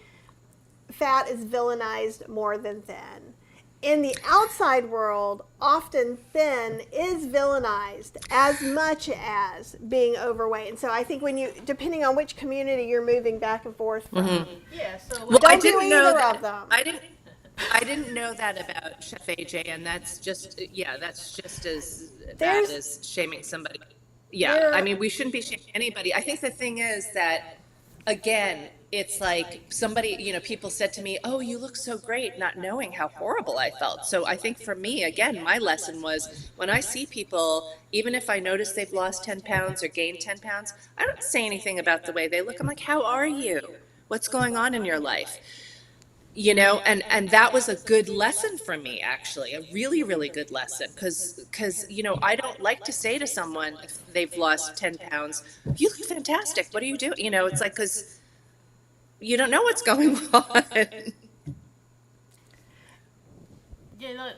fat is villainized more than thin. in the outside world, often thin is villainized as much as being overweight. And so I think when you, depending on which community you're moving back and forth from, Yeah, so Well, like, I don't do didn't know either that. of them. I didn't know that about Chef AJ, and that's just, yeah, that's just as bad There's as shaming somebody. Yeah, I there mean, we shouldn't be shaming anybody. I think the thing is that, again, it's like somebody, people said to me, "Oh, you look so great," not knowing how horrible I felt. So I think for me, again, my lesson was when I see people, even if I notice they've lost 10 pounds or gained 10 pounds, I don't say anything about the way they look. I'm like, "How are you? What's going on in your life?" And that was a good lesson for me, actually, a really, really good lesson, because I don't like to say to someone if they've lost 10 pounds, "You look fantastic, what are you doing?" It's like, because you don't know what's going on. yeah,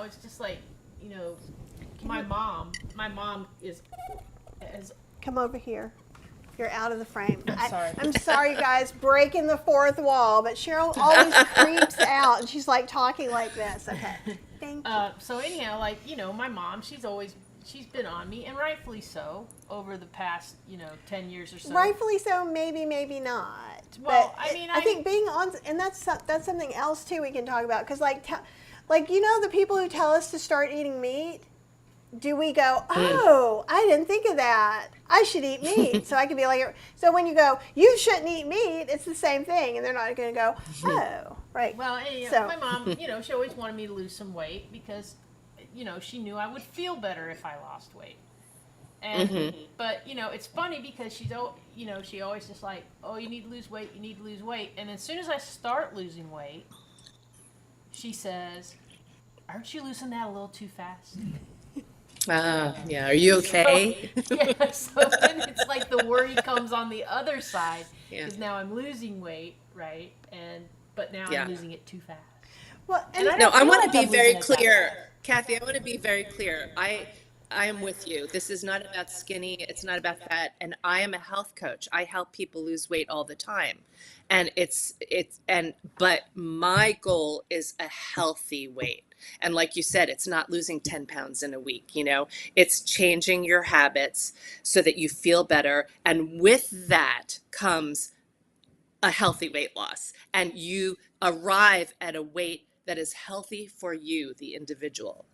it's just like, you know, my mom is come over here. You're out of the frame. I'm sorry. I'm sorry, guys, breaking the fourth wall, but Cheryl always creeps out, and she's like talking like this. Okay, thank you. So anyhow, like, my mom, she's been on me, and rightfully so, over the past 10 years or so. Rightfully so, maybe, maybe not. Well, But I mean, I think being on, and that's something else too we can talk about, because like the people who tell us to start eating meat. Do we go, oh, I didn't think of that. I should eat meat. So I could be like, so when you go, you shouldn't eat meat, it's the same thing. And they're not going to go, oh, right. Well, So- my mom, she always wanted me to lose some weight because, she knew I would feel better if I lost weight. And, but, it's funny because she always just like, oh, you need to lose weight, you need to lose weight. And as soon as I start losing weight, she says, aren't you losing that a little too fast? Yeah, are you okay? Yeah, so then it's like the worry comes on the other side Yeah. because now I'm losing weight, right? But now Yeah. I'm losing it too fast. Well, And I and No, don't I feel want to like be I'm very losing it that clear. fast. Kathy, I want to be very clear. I am with you. This is not about skinny. It's not about fat. And I am a health coach. I help people lose weight all the time. And but my goal is a healthy weight. And like you said, it's not losing 10 pounds in a week, it's changing your habits so that you feel better. And with that comes a healthy weight loss. And you arrive at a weight that is healthy for you, the individual.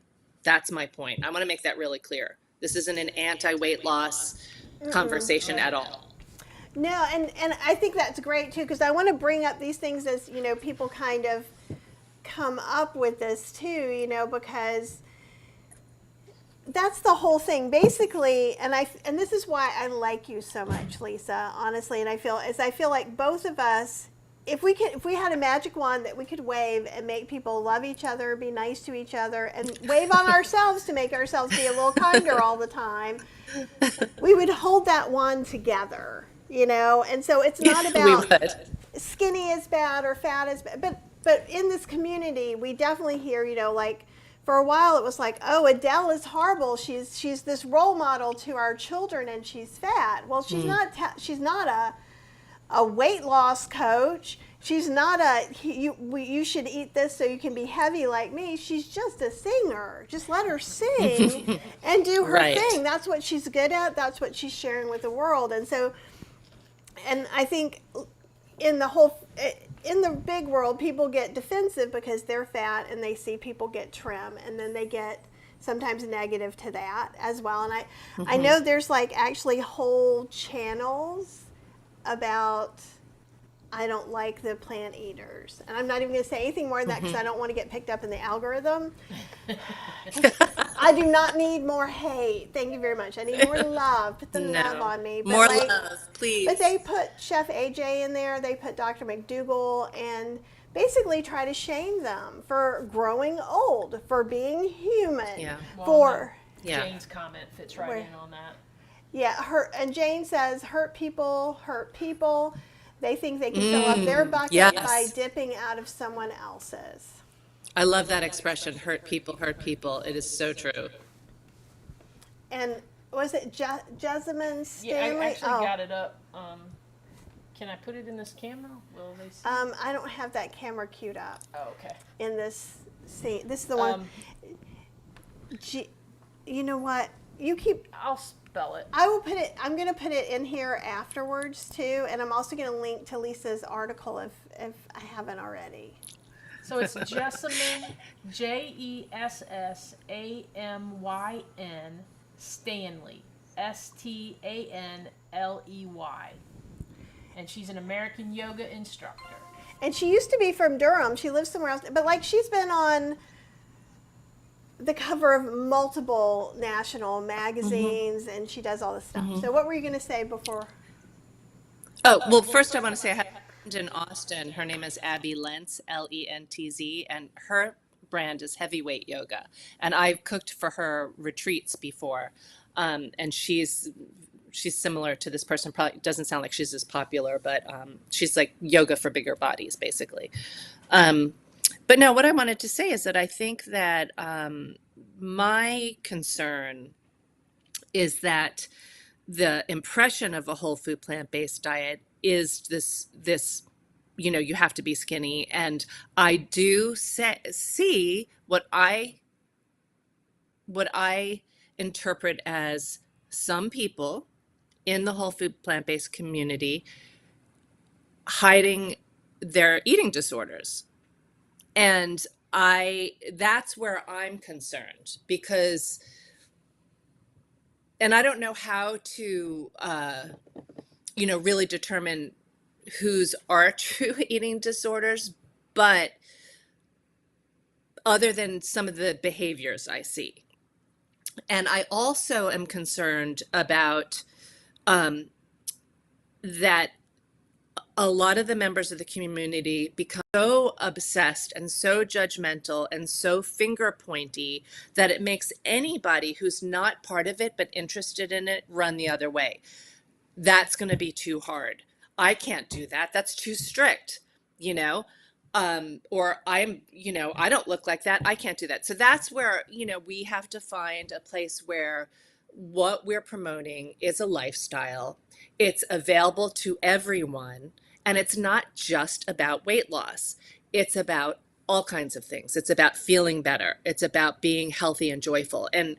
That's my point. I want to make that really clear. This isn't an anti-weight loss conversation at all. no, and I think that's great too, because I want to bring up these things as, people kind of come up with this too, because that's the whole thing basically. And this is why I like you so much, Lisa, honestly. And I feel like both of us, if we had a magic wand that we could wave and make people love each other, be nice to each other, and wave on ourselves to make ourselves be a little kinder all the time, we would hold that wand together, and so it's not We about would. skinny is bad or fat is bad, but in this community we definitely hear, like for a while it was like, oh, Adele is horrible, she's this role model to our children and she's fat. Well, she's not a weight loss coach. She's not you should eat this so you can be heavy like me. She's just a singer. Just let her sing and do her Right. thing. That's what she's good at. That's what she's sharing with the world. And so, and I think in the big world, people get defensive because they're fat and they see people get trim, and then they get sometimes negative to that as well. And I know there's like actually whole channels about I don't like the plant eaters. And I'm not even going to say anything more than that because I don't want to get picked up in the algorithm. I do not need more hate. Thank you very much. I need more love. Put the love on me. But More love, please. But they put Chef AJ in there. They put Dr. McDougall and basically try to shame them for growing old, for being human, Yeah. for... Yeah. Jane's comment fits right in on that. Yeah, and Jane says, hurt people. They think they can fill up their bucket yes. by dipping out of someone else's. I love that expression, hurt people, hurt people. It is so true. And was it Jessamine Stanley? Yeah, I actually got it up. Can I put it in this camera? Will they see? I don't have that camera queued up Oh, okay. in this See, this is the one. Um, G, you know what? You keep. I'll spell it. I will put it. I'm going to put it in here afterwards too, and I'm also going to link to Lisa's article if I haven't already. So it's Jessamyn, Jessamyn Stanley, Stanley, and she's an American yoga instructor. And she used to be from Durham. She lives somewhere else, but like she's been on the cover of multiple national magazines, and she does all this stuff. So what were you going to say before? Oh, well, first I want to say I have a friend in Austin. Her name is Abby Lentz, Lentz, and her brand is Heavyweight Yoga. And I've cooked for her retreats before. And she's similar to this person. Probably doesn't sound like she's as popular, but she's like yoga for bigger bodies, basically. But no, what I wanted to say is that I think that my concern is that the impression of a whole food plant-based diet is this you have to be skinny, and I do see what I interpret as some people in the whole food plant-based community hiding their eating disorders. And that's where I'm concerned, because, and I don't know how to, really determine whose are true eating disorders, but other than some of the behaviors I see. And I also am concerned about that a lot of the members of the community become so obsessed and so judgmental and so finger pointy that it makes anybody who's not part of it but interested in it run the other way. That's going to be too hard. I can't do that. That's too strict, you know? Or I don't look like that. I can't do that. So that's where, we have to find a place where what we're promoting is a lifestyle. It's available to everyone. And it's not just about weight loss. It's about all kinds of things. It's about feeling better. It's about being healthy and joyful. And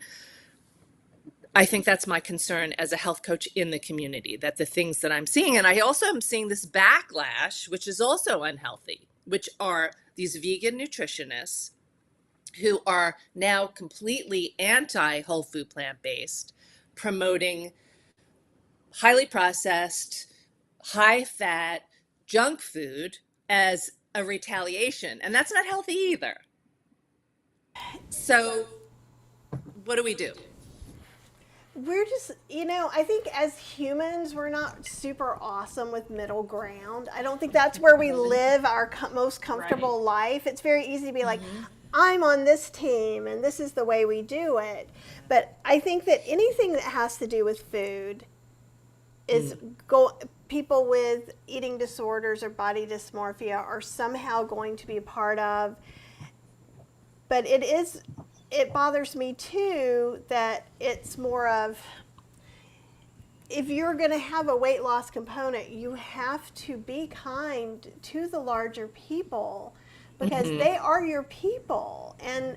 I think that's my concern as a health coach in the community, that the things that I'm seeing, and I also am seeing this backlash, which is also unhealthy, which are these vegan nutritionists who are now completely anti whole food plant-based, promoting highly processed, high fat junk food as a retaliation. And that's not healthy either. So what do we do? We're just, I think as humans, we're not super awesome with middle ground. I don't think that's where we live our most comfortable life. It's very easy to be like, I'm on this team and this is the way we do it. But I think that anything that has to do with food is people with eating disorders or body dysmorphia are somehow going to be a part of. But it bothers me too that it's more of, if you're going to have a weight loss component, you have to be kind to the larger people, because they are your people. And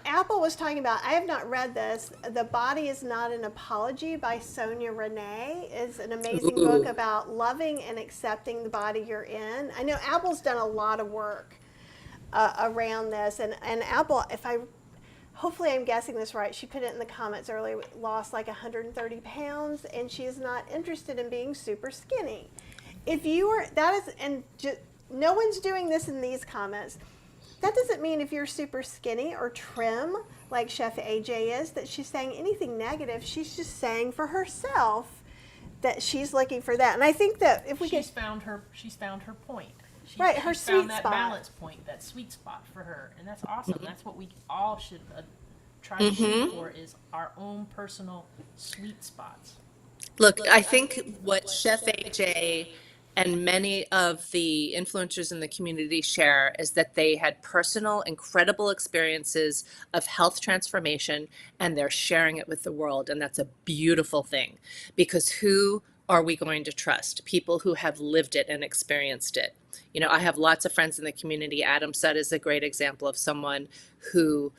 Apple was talking about, I have not read this, The Body Is Not an Apology by Sonia Renee is an amazing book about loving and accepting the body you're in. I know Apple's done a lot of work around this, and Apple, hopefully I'm guessing this right, she put it in the comments earlier, lost like 130 pounds, and she is not interested in being super skinny. If you are, no one's doing this in these comments. That doesn't mean if you're super skinny or trim, like Chef AJ is, that she's saying anything negative. She's just saying for herself that she's looking for that. And I think that if we she's found her point. Right, her she's sweet found that spot. balance point, that sweet spot for her, and that's awesome. That's what we all should try to shoot for, is our own personal sweet spots. Look, I think what Chef AJ and many of the influencers in the community share is that they had personal, incredible experiences of health transformation, and they're sharing it with the world. And that's a beautiful thing, because who are we going to trust? People who have lived it and experienced it. You know, I have lots of friends in the community. Adam Sudd is a great example of someone who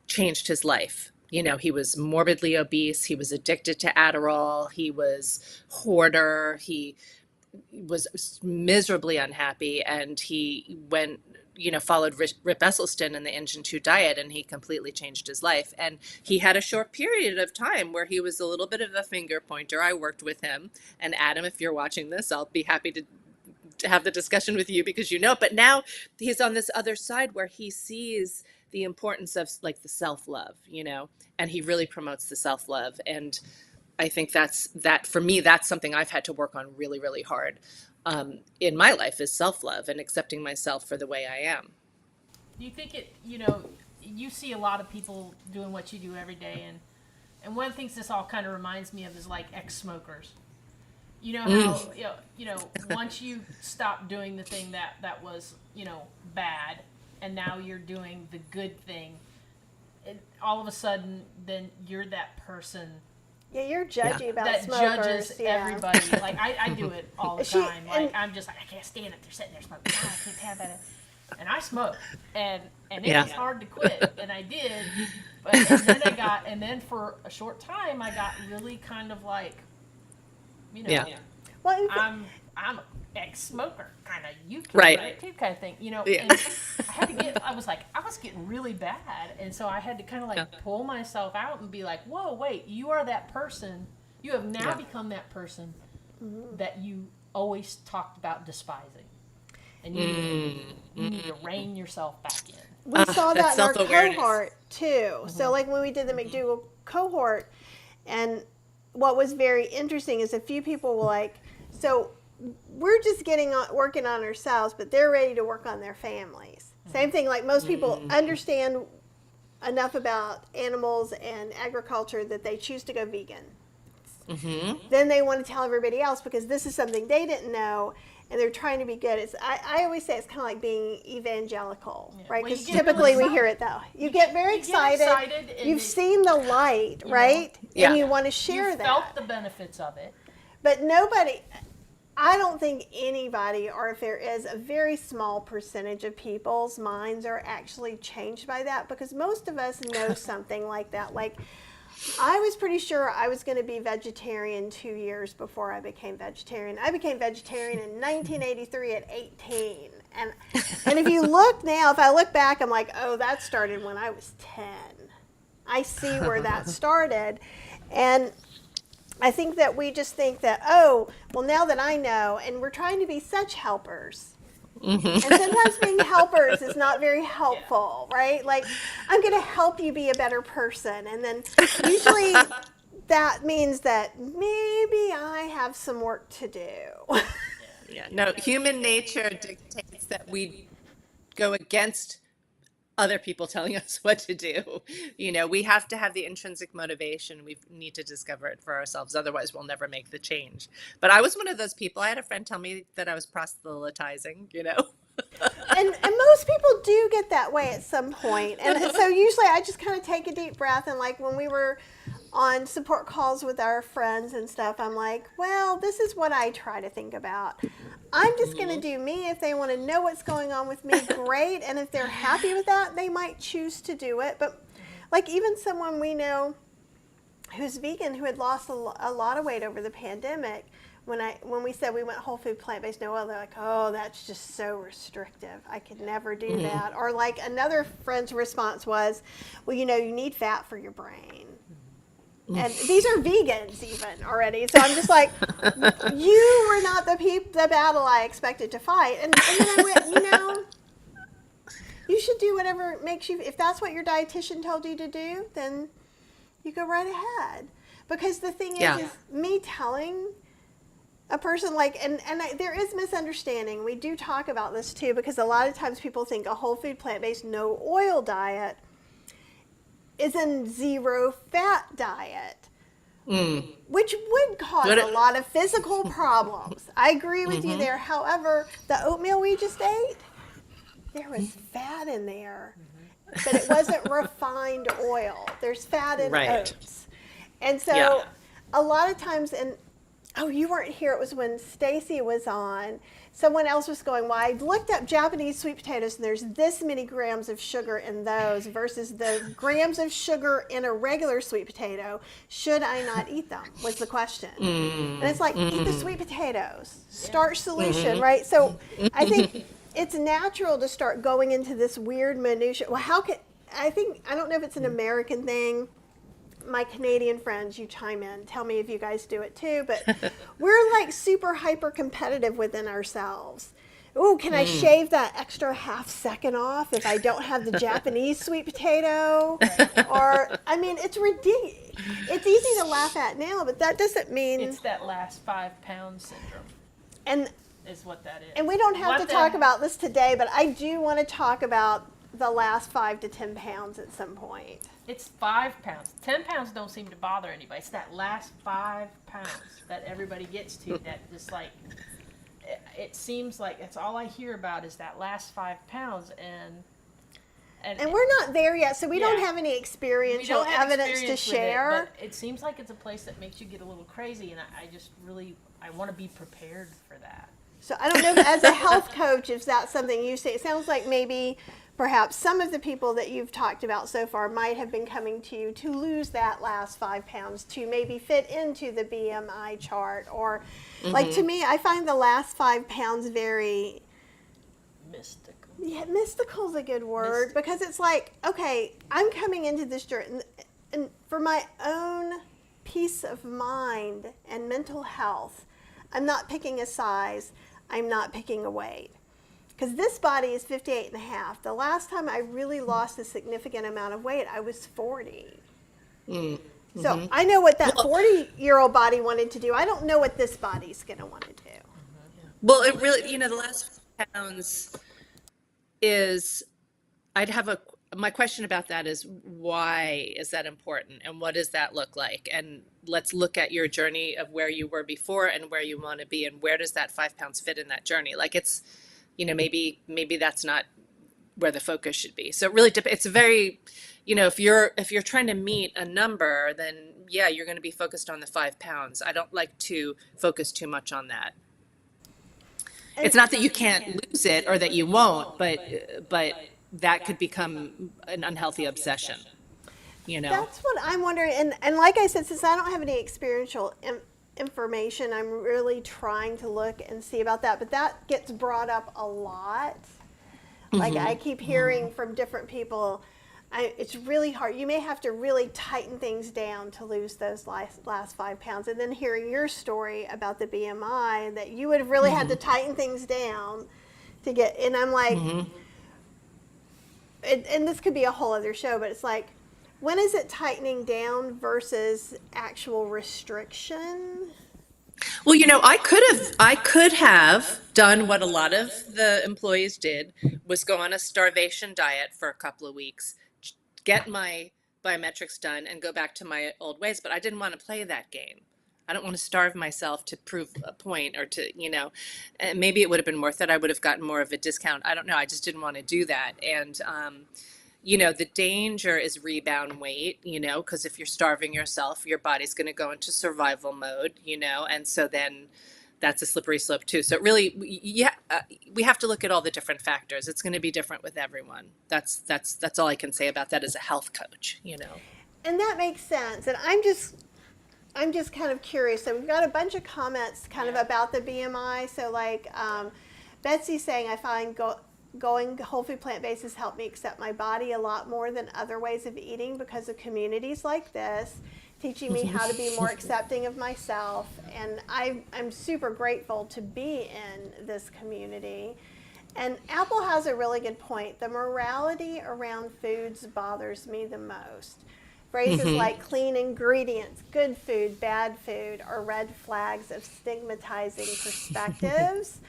changed his life. You know, he was morbidly obese, he was addicted to Adderall, he was hoarder, he was miserably unhappy, and he went, you know, followed Rip Esselstyn and the Engine 2 diet, and he completely changed his life. And he had a short period of time where he was a little bit of a finger pointer. I worked with him, and Adam, if you're watching this, I'll be happy to have the discussion with you because you know, but now he's on this other side where he sees the importance of like the self-love, you know, and he really promotes the self-love. And I think that for me, that's something I've had to work on really, really hard in my life, is self-love and accepting myself for the way I am. Do you think it, you know, you see a lot of people doing what you do every day, and one of the things this all kind of reminds me of is like ex-smokers. You know how, once you stop doing the thing that was, you know, bad, and now you're doing the good thing, all of a sudden, then you're that person Yeah, you're judgy about that smokers. judges everybody. Like I do it all the time. Like I'm just like, I can't stand it. They're sitting there smoking. Oh, I can't have that. And I smoke, and it was hard to quit, and I did. But and then for a short time, I got really kind of like, you know, Well, I'm an ex-smoker, kind of, you can Right. do it too, kind of thing, you know. Yeah. And I was getting really bad, and so I had to kind of like pull myself out and be like, whoa, wait, you are that person. You have now become that person that you always talked about despising, and you need to rein yourself back in. we saw that in our self-awareness. cohort too. So like when we did the McDougall cohort, and what was very interesting is a few people were like, so we're just working on ourselves, but they're ready to work on their families. Same thing, like most people understand enough about animals and agriculture that they choose to go vegan. Then they want to tell everybody else because this is something they didn't know, and they're trying to be good. I always say it's kind of like being evangelical, right? Well, you Because get typically really we hear it though. You get very excited. And You've seen the light, right? Yeah. And you want to share you that. felt the benefits of it. But nobody, I don't think anybody, or if there is, a very small percentage of people's minds are actually changed by that, because most of us know something like that. Like, I was pretty sure I was going to be vegetarian 2 years before I became vegetarian. I became vegetarian in 1983 at 18. And if you look now, if I look back, I'm like, oh, that started when I was 10. I see where that started. And I think that we just think that, oh, well, now that I know, and we're trying to be such helpers. And sometimes being helpers is not very helpful, right? Like, I'm going to help you be a better person. And then usually that means that maybe I have some work to do. Yeah. No, human nature dictates that we go against other people telling us what to do. You know, we have to have the intrinsic motivation. We need to discover it for ourselves. Otherwise, we'll never make the change. But I was one of those people. I had a friend tell me that I was proselytizing, you know. And most people do get that way at some point. And so usually I just kind of take a deep breath, and like when we were on support calls with our friends and stuff, I'm like, well, this is what I try to think about. I'm just going to do me. If they want to know what's going on with me, great. And if they're happy with that, they might choose to do it. But like even someone we know who's vegan, who had lost a lot of weight over the pandemic, when we said we went whole food, plant-based, no oil, they're like, oh, that's just so restrictive. I could never do that. Or like another friend's response was, well, you know, you need fat for your brain. And these are vegans even already. So I'm just like, you were not the battle I expected to fight. And then I went, you know, you should do whatever makes you, if that's what your dietitian told you to do, then you go right ahead. Because the thing is me telling a person like, and there is misunderstanding. We do talk about this too, because a lot of times people think a whole food, plant-based, no oil diet is a zero fat diet, which would cause a lot of physical problems. I agree with you there. However, the oatmeal we just ate, there was fat in there, but it wasn't refined oil. There's fat in oats. And so a lot of times, and Oh, you weren't here. It was when Stacy was on. Someone else was going, well, I looked up Japanese sweet potatoes and there's this many grams of sugar in those versus the grams of sugar in a regular sweet potato. Should I not eat them? Was the question. And it's like, eat the sweet potatoes. Starch solution, right? So I think it's natural to start going into this weird minutia. Well, I don't know if it's an American thing. My Canadian friends, you chime in. Tell me if you guys do it too. But we're like super hyper competitive within ourselves. Oh, can I shave that extra half second off if I don't have the Japanese sweet potato? Or, I mean, it's ridiculous. It's easy to laugh at now, but that doesn't mean. It's that last 5 pound syndrome. And is what that is. And we don't have to talk about this today, but I do want to talk about the last 5 to 10 pounds at some point. It's 5 pounds. 10 pounds don't seem to bother anybody. It's that last 5 pounds that everybody gets to that just like, it seems like that's all I hear about is that last 5 pounds. And we're not there yet, so we don't have any experiential evidence to share. But it seems like it's a place that makes you get a little crazy, and I just really, I want to be prepared for that. So I don't know, as a health coach, if that's something you say. It sounds like maybe perhaps some of the people that you've talked about so far might have been coming to you to lose that last 5 pounds, to maybe fit into the BMI chart. Or, like, to me, I find the last 5 pounds very mystical. Yeah, mystical is a good word, because it's like, okay, I'm coming into this journey, and for my own peace of mind and mental health, I'm not picking a size, I'm not picking a weight. Because this body is 58 and a half. The last time I really lost a significant amount of weight, I was 40. So I know what that 40-year-old body wanted to do. I don't know what this body's going to want to do. Well, it really, the last pounds is, my question about that is, why is that important, and what does that look like? And let's look at your journey of where you were before and where you want to be, and where does that 5 pounds fit in that journey? Like, it's, maybe that's not where the focus should be. So it really it's very, if you're trying to meet a number, then yeah, you're going to be focused on the 5 pounds. I don't like to focus too much on that. It's not that you can't lose it or that you won't, but that could become an unhealthy obsession, That's what I'm wondering. And like I said, since I don't have any experiential information, I'm really trying to look and see about that. But that gets brought up a lot. Like, I keep hearing from different people, it's really hard. You may have to really tighten things down to lose those last 5 pounds. And then hearing your story about the BMI, that you would have really had to tighten things down to get, and I'm like, and this could be a whole other show, but it's like, when is it tightening down versus actual restriction? Well, I could have done what a lot of the employees did, was go on a starvation diet for a couple of weeks, get my biometrics done, and go back to my old ways. But I didn't want to play that game. I don't want to starve myself to prove a point, or to, and maybe it would have been worth it. I would have gotten more of a discount. I don't know. I just didn't want to do that. And, the danger is rebound weight, because if you're starving yourself, your body's going to go into survival mode, and so then that's a slippery slope too. So really, we have to look at all the different factors. It's going to be different with everyone. That's all I can say about that as a health coach, And that makes sense. And I'm just kind of curious. So we've got a bunch of comments kind of about the BMI. So like Betsy's saying, I find going whole food plant-based has helped me accept my body a lot more than other ways of eating because of communities like this, teaching me how to be more accepting of myself. And I'm super grateful to be in this community. And Apple has a really good point. The morality around foods bothers me the most. Phrases like clean ingredients, good food, bad food are red flags of stigmatizing perspectives.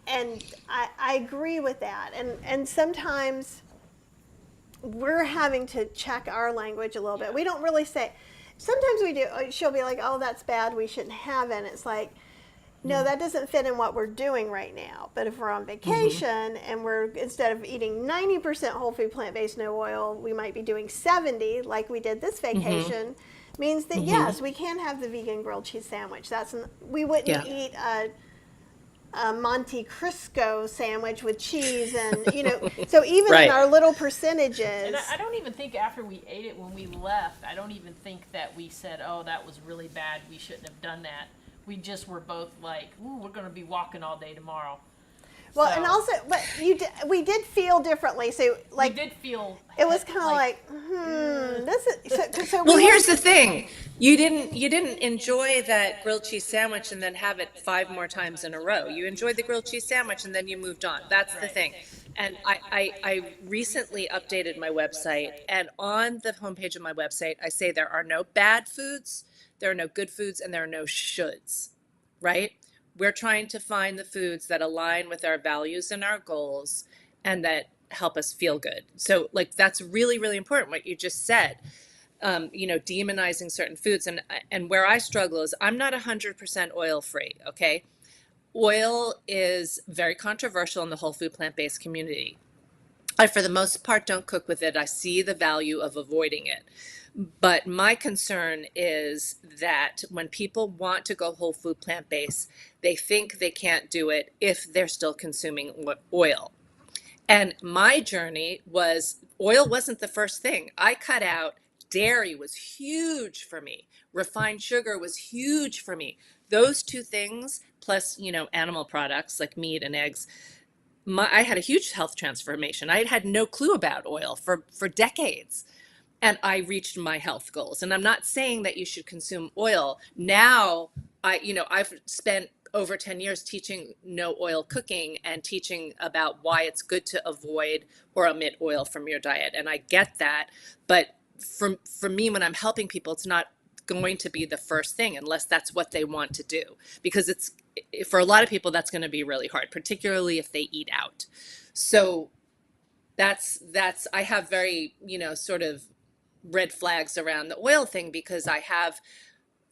And I agree with that. And sometimes we're having to check our language a little bit. We don't really say, sometimes we do. She'll be like, oh, that's bad, we shouldn't have it. And it's like, no, that doesn't fit in what we're doing right now. But if we're on vacation and we're, instead of eating 90% whole food, plant-based, no oil, we might be doing 70 like we did this vacation. means that Mm-hmm. yes, we can have the vegan grilled cheese sandwich. We wouldn't Yeah. eat a Monte Cristo sandwich with cheese, and so even in Right. our little And percentages. I don't even think after we ate it when we left, I don't even think that we said, "Oh, that was really bad. We shouldn't have done that." We just were both like, "Ooh, we're going to be walking all day tomorrow." Well, and So also, but we did feel differently. So we like did feel it was kind of like, like, this is so Well, we here's were. the thing. You didn't enjoy that grilled cheese sandwich and then have it 5 more times in a row. You enjoyed the grilled cheese sandwich and then you moved on. That's the right. thing. And I recently updated my website, and on the homepage of my website, I say there are no bad foods, there are no good foods, and there are no shoulds, right? We're trying to find the foods that align with our values and our goals and that help us feel good. So like that's really, really important what you just said. Demonizing certain foods, and where I struggle is I'm not 100% oil free. Okay, oil is very controversial in the whole food plant-based community. I, for the most part, don't cook with it. I see the value of avoiding it. But my concern is that when people want to go whole food plant based, they think they can't do it if they're still consuming oil. And my journey was oil wasn't the first thing. I cut out dairy was huge for me. Refined sugar was huge for me. Those two things, plus, animal products like meat and eggs, I had a huge health transformation. I had no clue about oil for decades, and I reached my health goals. And I'm not saying that you should consume oil. Now, I've spent over 10 years teaching no oil cooking and teaching about why it's good to avoid or omit oil from your diet. And I get that. But for me, when I'm helping people, it's not going to be the first thing unless that's what they want to do, because it's for a lot of people that's going to be really hard, particularly if they eat out. So that's I have very, sort of red flags around the oil thing, because I have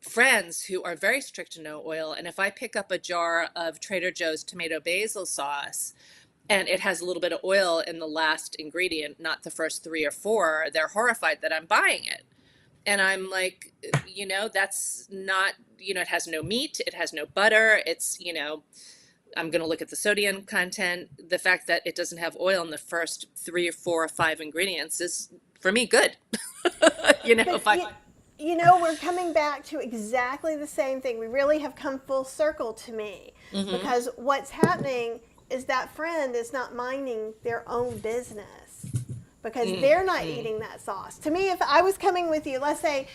friends who are very strict to no oil. And if I pick up a jar of Trader Joe's tomato basil sauce and it has a little bit of oil in the last ingredient, not the first three or four, they're horrified that I'm buying it. And I'm like, that's not, it has no meat, it has no butter. I'm going to look at the sodium content. The fact that it doesn't have oil in the first three or four or five ingredients is, for me, good. But If I, we're coming back to exactly the same thing. We really have come full circle to me, mm-hmm, because what's happening is that friend is not minding their own business because they're not eating that sauce. To me, if I was coming with you, let's say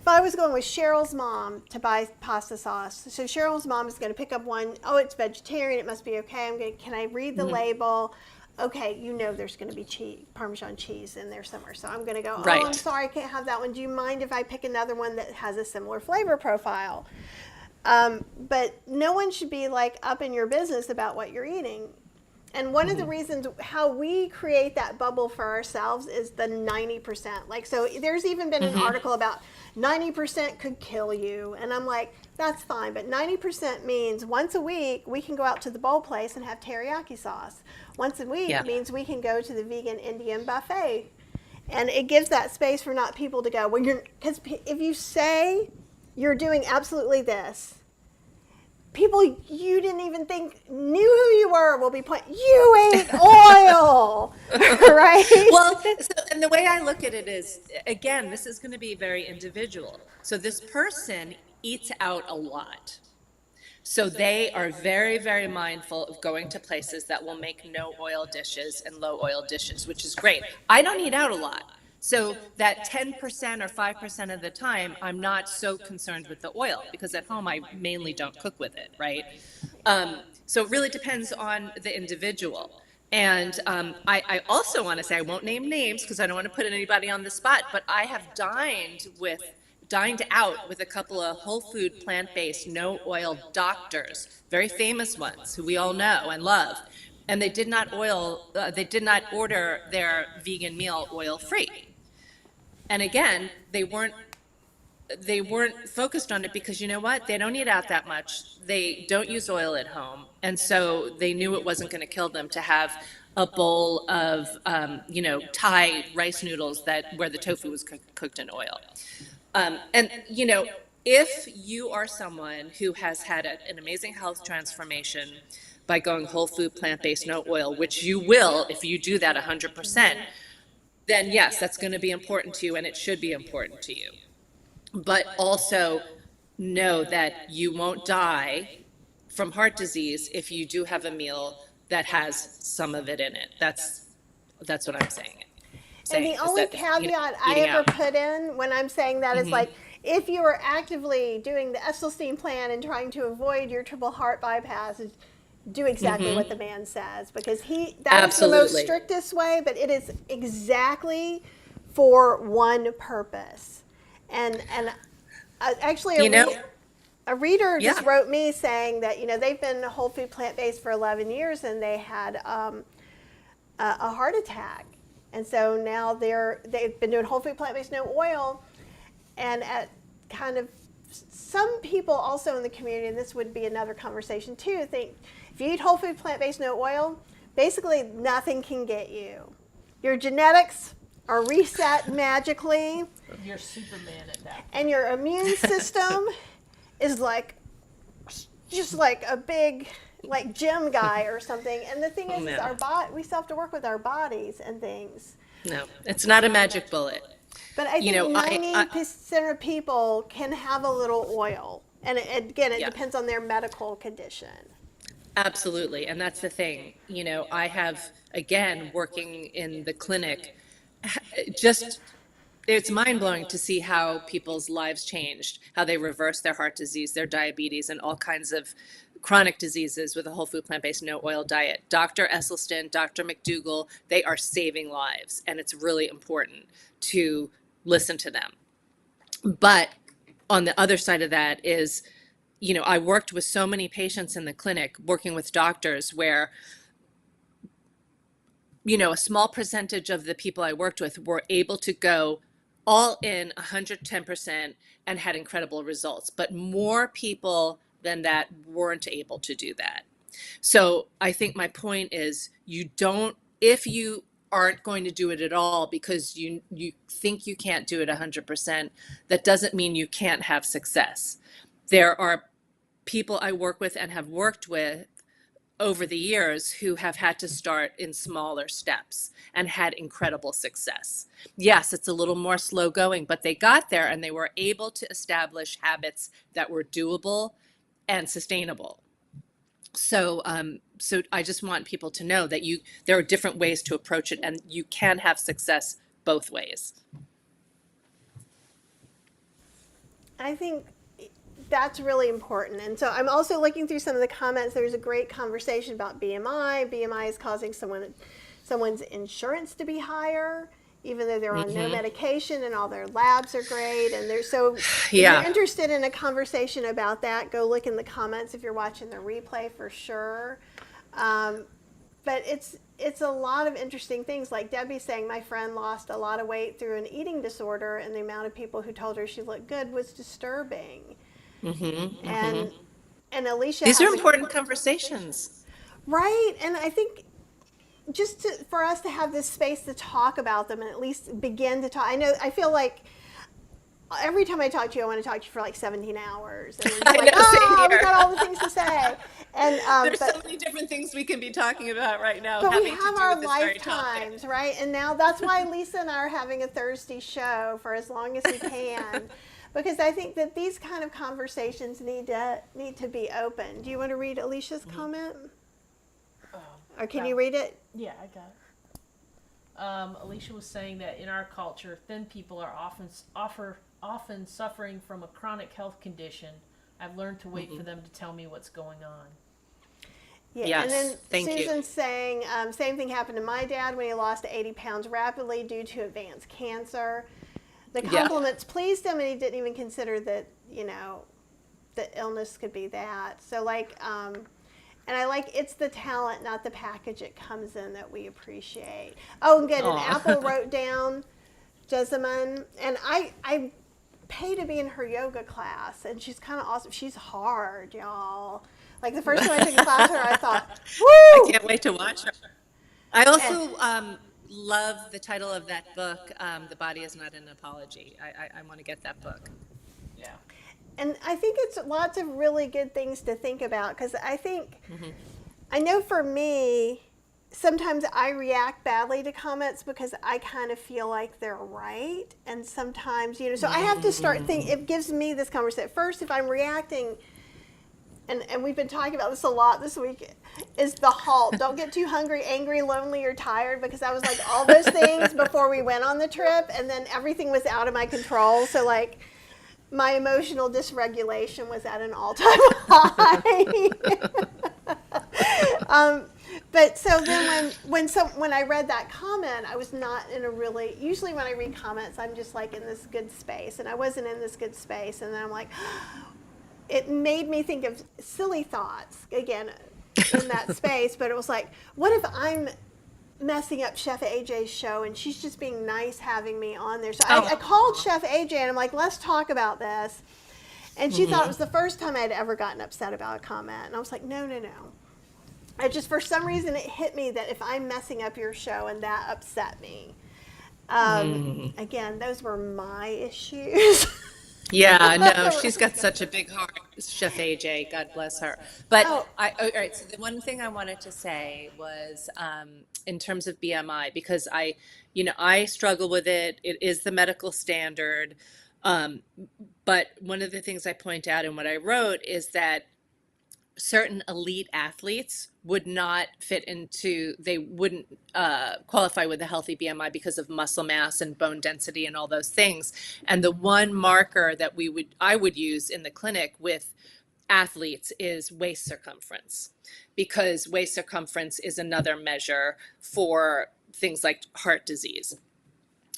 if I was going with Cheryl's mom to buy pasta sauce, so Cheryl's mom is going to pick up one. Oh, it's vegetarian. It must be okay. Can I read the label? Okay, there's going to be Parmesan cheese in there somewhere. So I'm going to go, oh, I'm right. sorry, I can't have that one. Do you mind if I pick another one that has a similar flavor profile? But no one should be like up in your business about what you're eating. And one of the reasons how we create that bubble for ourselves is the 90%. Like, so there's even been an article about 90% could kill you. And I'm like, that's fine. But 90% means once a week, we can go out to the bowl place and have teriyaki sauce. Once a week Yeah. means we can go to the vegan Indian buffet. And it gives that space for not people to go, well, because if you say you're doing absolutely this, people you didn't even think knew who you were will be pointing, you ate oil, right? Well, and the way I look at it is, again, this is going to be very individual. So this person eats out a lot. So they are very, very mindful of going to places that will make no oil dishes and low oil dishes, which is great. I don't eat out a lot. So that 10% or 5% of the time, I'm not so concerned with the oil, because at home I mainly don't cook with it, right? So it really depends on the individual. And I also want to say, I won't name names because I don't want to put anybody on the spot, but I have dined out with a couple of whole food, plant-based, no oil doctors, very famous ones who we all know and love. And they did not order their vegan meal oil free. And again, they weren't focused on it because, you know what? They don't eat out that much. They don't use oil at home. And so they knew it wasn't going to kill them to have a bowl of, Thai rice noodles where the tofu was cooked in oil. And, if you are someone who has had an amazing health transformation by going whole food, plant-based, no oil, which you will if you do that 100%, then yes, that's going to be important to you and it should be important to you. But also know that you won't die from heart disease if you do have a meal that has some of it in it. That's what I'm saying. And the Is only that caveat I eating ever out. put in when I'm saying that is like, if you are actively doing the Esselstyn plan and trying to avoid your triple heart bypass, do exactly what the man says, because that is the most Absolutely. strictest way, but it is exactly for one purpose. And actually You know, a reader just yeah. wrote me saying that they've been whole food plant based for 11 years and they had a heart attack, and so now they've been doing whole food plant based no oil, and at kind of some people also in the community, and this would be another conversation too, think if you eat whole food plant based no oil, basically nothing can get you. Your genetics are reset magically. You're Superman at that point. And your immune system is like just like a big like gym guy or something. And the thing is No. our we still have to work with our bodies and things. No, it's not a magic bullet. But I think I 90% of people can have a little oil. And again, it yeah. depends on their medical condition. Absolutely. And that's the thing. I have, again, working in the clinic, just it's mind blowing to see how people's lives changed, how they reverse their heart disease, their diabetes, and all kinds of chronic diseases with a whole food, plant-based, no oil diet. Dr. Esselstyn, Dr. McDougall, they are saving lives. And it's really important to listen to them. But on the other side of that is, I worked with so many patients in the clinic, working with doctors where, a small percentage of the people I worked with were able to go all in 110% and had incredible results. But more people than that weren't able to do that. So I think my point is if you aren't going to do it at all because you think you can't do it 100%, that doesn't mean you can't have success. There are people I work with and have worked with over the years who have had to start in smaller steps and had incredible success. Yes, it's a little more slow going, but they got there and they were able to establish habits that were doable and sustainable. So I just want people to know that there are different ways to approach it and you can have success both ways. I think that's really important. And so I'm also looking through some of the comments. There's a great conversation about BMI. BMI is causing someone's insurance to be higher, even though they're on no medication and all their labs are great. And if you're interested in a conversation about that, go look in the comments if you're watching the replay for sure. But it's a lot of interesting things. Like Debbie saying, my friend lost a lot of weight through an eating disorder, and the amount of people who told her she looked good was disturbing. And Alicia, these are important conversations, right? And I think just for us to have this space to talk about them and at least begin to talk. I feel like every time I talk to you, I want to talk to you for like 17 hours. And I like, know, same we've here. got all the things to say. And there's so many different things we can be talking about right now. But we having have to do our with this very topic. lifetimes, right? And now that's why Lisa and I are having a Thursday show for as long as we can. Because I think that these kind of conversations need to be open. Do you want to read Alicia's comment? Or can you read it? Yeah, I got it. Alicia was saying that in our culture, thin people are often suffering from a chronic health condition. I've learned to wait for them to tell me what's going on. Yeah, Yes, and then thank you. Susan's saying, same thing happened to my dad when he lost 80 pounds rapidly due to advanced cancer. The compliments pleased him, and he didn't even consider that, the illness could be that. So, and I like, it's the talent, not the package it comes in that we appreciate. Oh, good. And Apple wrote down Jessamine, and I pay to be in her yoga class, and she's kind of awesome. She's hard, y'all. Like the first time I took a class with her, I thought, woo! I can't wait to watch her. I also love the title of that book. The Body is Not an Apology. I want to get that book. Yeah. And I think it's lots of really good things to think about, because I think, Mm-hmm. I know for me, sometimes I react badly to comments because I kind of feel like they're right. And sometimes, so I have to start thinking, it gives me this conversation. First, if I'm reacting, and we've been talking about this a lot this week, is the halt. Don't get too hungry, angry, lonely, or tired, because I was like all those things before we went on the trip, and then everything was out of my control. So like my emotional dysregulation was at an all-time high. But so then when I read that comment, I was not in a really, usually when I read comments, I'm just like in this good space, and I wasn't in this good space. And then I'm like, it made me think of silly thoughts again in that space. But it was like, what if I'm messing up Chef AJ's show and she's just being nice having me on there? So I called Chef AJ and I'm like, let's talk about this. And she thought it was the first time I'd ever gotten upset about a comment. And I was like, no. I just, for some reason, it hit me that if I'm messing up your show, and that upset me. Again, those were my issues. Yeah, no, she's got such a big heart, Chef AJ, God bless her. But all right, so the one thing I wanted to say was in terms of BMI, because I struggle with it. It is the medical standard. But one of the things I point out in what I wrote is that certain elite athletes would not they wouldn't qualify with a healthy BMI because of muscle mass and bone density and all those things. And the one marker that I would use in the clinic with athletes is waist circumference, because waist circumference is another measure for things like heart disease.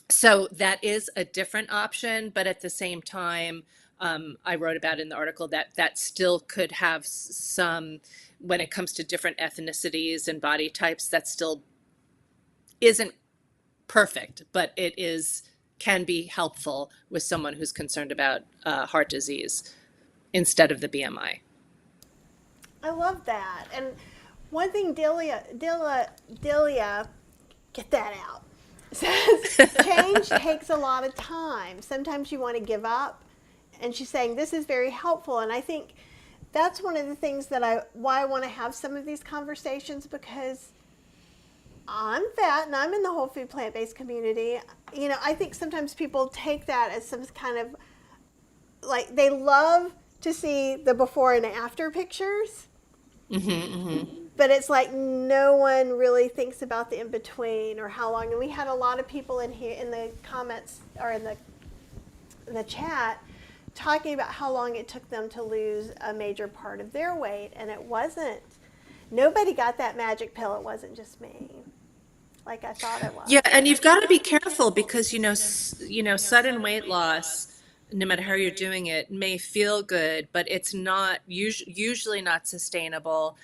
So that is a different option, but at the same time, I wrote about in the article that still could have some, when it comes to different ethnicities and body types, that still isn't perfect, but can be helpful with someone who's concerned about heart disease instead of the BMI. I love that. And one thing Delia, get that out, says change takes a lot of time. Sometimes you want to give up. And she's saying this is very helpful. And I think that's one of the things why I want to have some of these conversations, because I'm fat and I'm in the whole food plant-based community. I think sometimes people take that as some kind of, like, they love to see the before and after pictures. But it's like no one really thinks about the in-between or how long. And we had a lot of people in here in the comments or in the chat talking about how long it took them to lose a major part of their weight. And nobody got that magic pill. It wasn't just me, like I thought it was. Yeah, and you've got to be careful because, sudden weight loss, no matter how you're doing it, may feel good, but it's not usually not sustainable.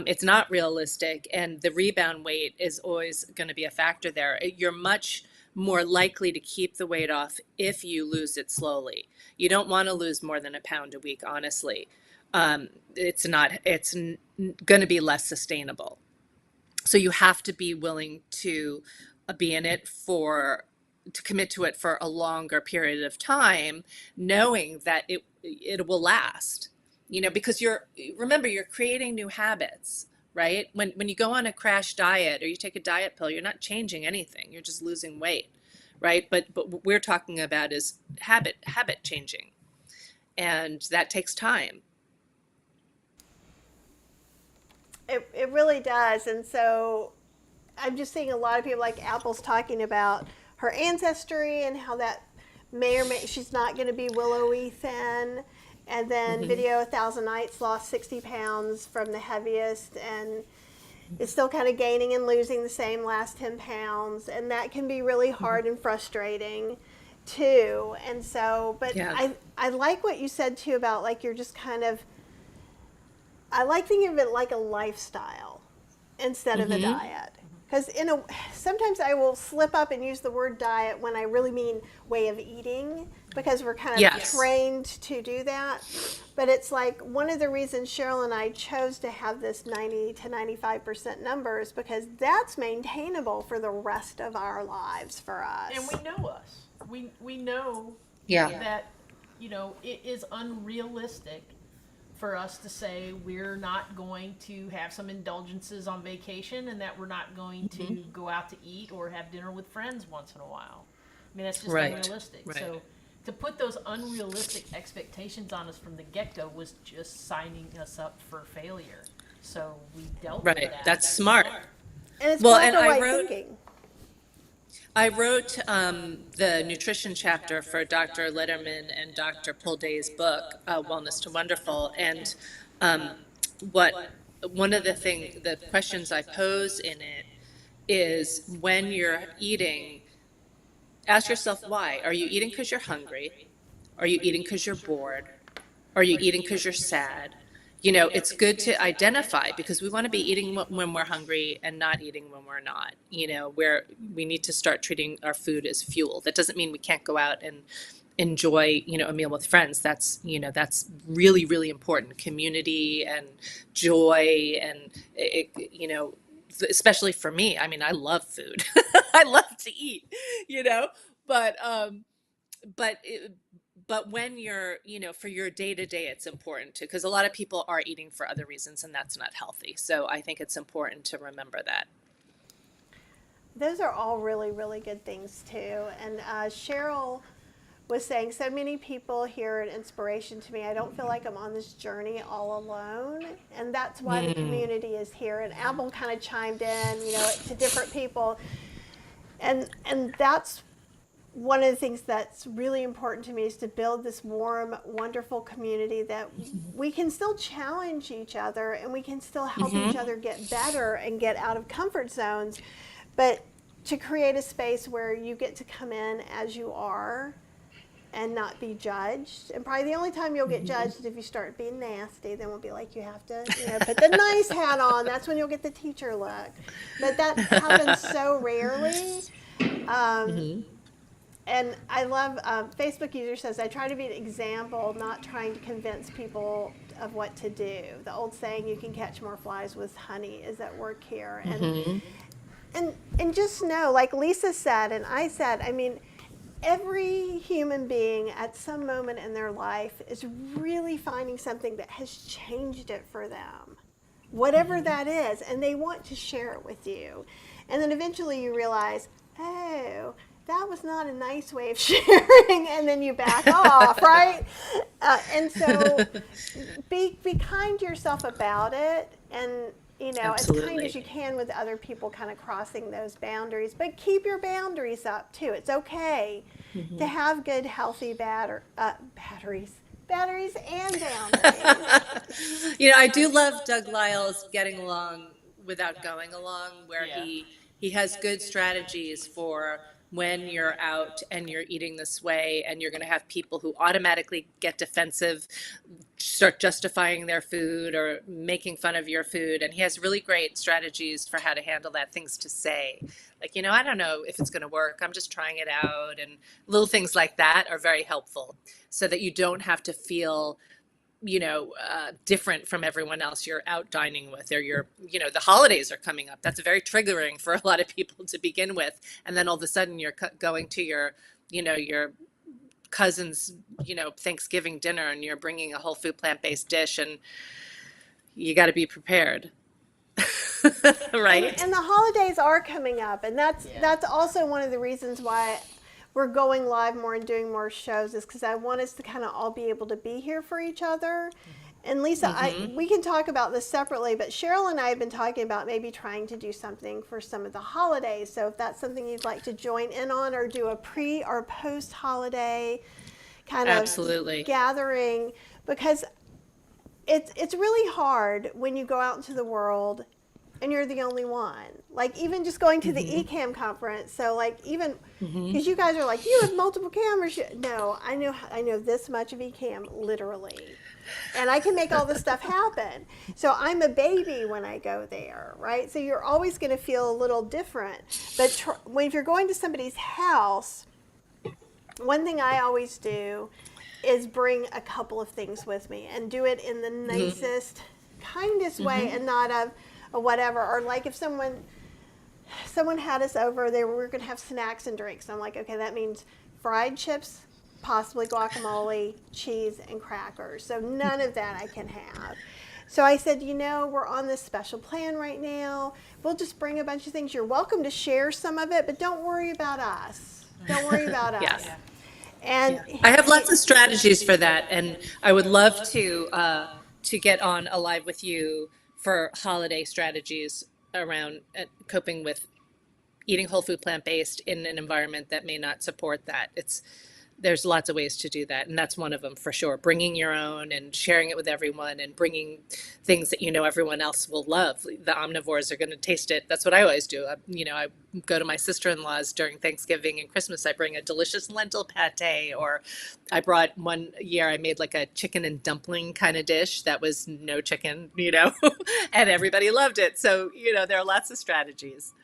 It's not realistic, and the rebound weight is always going to be a factor there. You're much more likely to keep the weight off if you lose it slowly. You don't want to lose more than a pound a week, honestly. It's going to be less sustainable. So you have to be willing to be in it to commit to it for a longer period of time, knowing that it will last. Because remember, you're creating new habits, right? When you go on a crash diet or you take a diet pill, you're not changing anything. You're just losing weight, right? But what we're talking about is habit changing, and that takes time. It really does. And so I'm just seeing a lot of people, like Apple's talking about her ancestry and how that she's not going to be willowy thin. And then Video 1,000 Nights lost 60 pounds from the heaviest and is still kind of gaining and losing the same last 10 pounds. And that can be really hard and frustrating too. And so, but yeah. I like what you said too about, like, you're just kind of, I like thinking of it like a lifestyle instead of a diet. Because sometimes I will slip up and use the word diet when I really mean way of eating. because we're kind of Yes. trained to do that. But it's like one of the reasons Cheryl and I chose to have this 90 to 95% number is because that's maintainable for the rest of our lives for us. And we know us. We know Yeah. that, it is unrealistic for us to say we're not going to have some indulgences on vacation and that we're not going to go out to eat or have dinner with friends once in a while. I mean, that's just Right. unrealistic. Right. So to put those unrealistic expectations on us from the get-go was just signing us up for failure. So we dealt with Right. that. That's smart. And it's Well, black and or I white wrote- thinking. I wrote the nutrition chapter for Dr. Lederman and Dr. Pulde's book, Wellness to Wonderful. And one of the questions I pose in it is when you're eating, ask yourself why. Are you eating because you're hungry? Are you eating because you're bored? Are you eating because you're sad? It's good to identify because we want to be eating when we're hungry and not eating when we're not. Where we need to start treating our food as fuel. That doesn't mean we can't go out and enjoy, a meal with friends. That's really, really important. Community and joy and, especially for me. I mean, I love food. I love to eat, but, but but when you're, for your day to day, it's important too, because a lot of people are eating for other reasons and that's not healthy. So I think it's important to remember that. Those are all really, really good things too. And Cheryl was saying, so many people here an inspiration to me. I don't feel like I'm on this journey all alone. And that's why the community is here. And Apple kind of chimed in, to different people. And that's one of the things that's really important to me is to build this warm, wonderful community that we can still challenge each other and we can still help each other get better and get out of comfort zones. But to create a space where you get to come in as you are and not be judged. And probably the only time you'll get judged is if you start being nasty. Then we'll be like, you have to put the nice hat on. That's when you'll get the teacher look. But that happens so rarely. And I love, Facebook user says, I try to be an example, not trying to convince people of what to do. The old saying, you can catch more flies with honey, is at work here. And just know, like Lisa said, and I said, I mean, every human being at some moment in their life is really finding something that has changed it for them, whatever that is, and they want to share it with you. And then eventually you realize, oh, that was not a nice way of sharing, and then you back off, right? And so be kind to yourself about it, and as kind as you can with other people kind of crossing those boundaries, but keep your boundaries up too. It's okay to have good, healthy batteries and boundaries. I do love Doug Lyle's Getting Along Without Going Along, where he has good strategies for when you're out and you're eating this way, and you're going to have people who automatically get defensive, start justifying their food or making fun of your food. And he has really great strategies for how to handle that, things to say. Like, I don't know if it's going to work. I'm just trying it out. And little things like that are very helpful so that you don't have to feel different from everyone else you're out dining with, or the holidays are coming up. That's very triggering for a lot of people to begin with. And then all of a sudden you're going to your cousin's, Thanksgiving dinner, and you're bringing a whole food plant-based dish, and you got to be prepared. Right. And the holidays are coming up, and that's also one of the reasons why we're going live more and doing more shows, is because I want us to kind of all be able to be here for each other. And Lisa, we can talk about this separately, but Cheryl and I have been talking about maybe trying to do something for some of the holidays. So if that's something you'd like to join in on, or do a pre or post holiday kind of gathering, because it's really hard when you go out into the world and you're the only one. Like, even just going to the ECAM conference. So like, even because you guys are like, you have multiple cameras. No, I know this much of ECAM, literally. And I can make all this stuff happen. So I'm a baby when I go there, right? So you're always going to feel a little different. But if you're going to somebody's house, one thing I always do is bring a couple of things with me and do it in the nicest, kindest way, and not a whatever. Or like if someone had us over, we were going to have snacks and drinks. I'm like, okay, that means fried chips, possibly guacamole, cheese, and crackers. So none of that I can have. So I said, we're on this special plan right now. We'll just bring a bunch of things. You're welcome to share some of it, but don't worry about us. Don't worry about us. Yes. And I have lots of strategies for that, and I would love to get on a live with you for holiday strategies around coping with eating whole food plant-based in an environment that may not support that. There's lots of ways to do that, and that's one of them for sure. Bringing your own and sharing it with everyone, and bringing things that everyone else will love. The omnivores are going to taste it. That's what I always do. I go to my sister-in-law's during Thanksgiving and Christmas. I bring a delicious lentil pate, or I brought one year. I made like a chicken and dumpling kind of dish that was no chicken, and everybody loved it. So there are lots of strategies.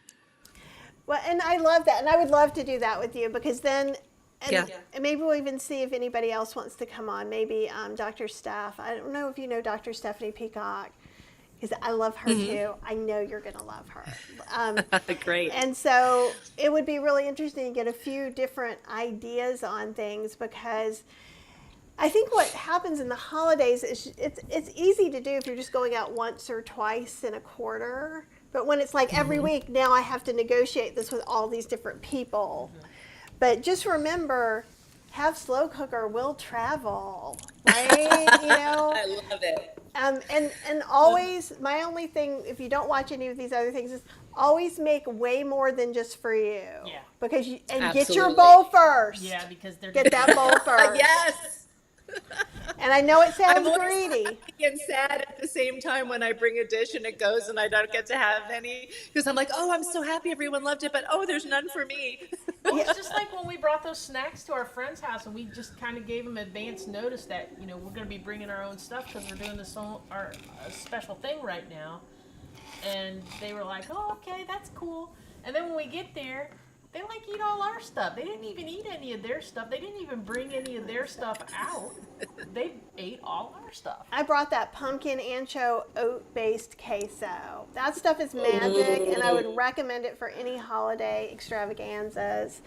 well, and I love that, and I would love to do that with you, because then. And maybe we'll even see if anybody else wants to come on. Maybe Dr. Steph. I don't know if you know Dr. Stephanie Peacock, because I love her too. I know you're going to love her. Great. And so it would be really interesting to get a few different ideas on things, because I think what happens in the holidays is it's easy to do if you're just going out once or twice in a quarter. But when it's like every week, now I have to negotiate this with all these different people. But just remember, have slow cooker will travel, right? I love it. And always, my only thing, if you don't watch any of these other things, is always make way more than just for you. Yeah. Because Absolutely. Get your bowl first. Yeah, because they're Get that bowl first. Yes. And I know it sounds I'm always greedy. happy and sad at the same time when I bring a dish and it goes and I don't get to have any, because I'm like, oh, I'm so happy everyone loved it, but oh, there's none for me. Well, it's just like when we brought those snacks to our friend's house, and we just kind of gave them advance notice that we're going to be bringing our own stuff because we're doing our special thing right now, and they were like, oh, okay, that's cool. And then when we get there, they eat all our stuff. They didn't even eat any of their stuff. They didn't even bring any of their stuff out. They ate all our stuff. I brought that pumpkin ancho oat-based queso. That stuff is magic, and I would recommend it for any holiday extravaganzas.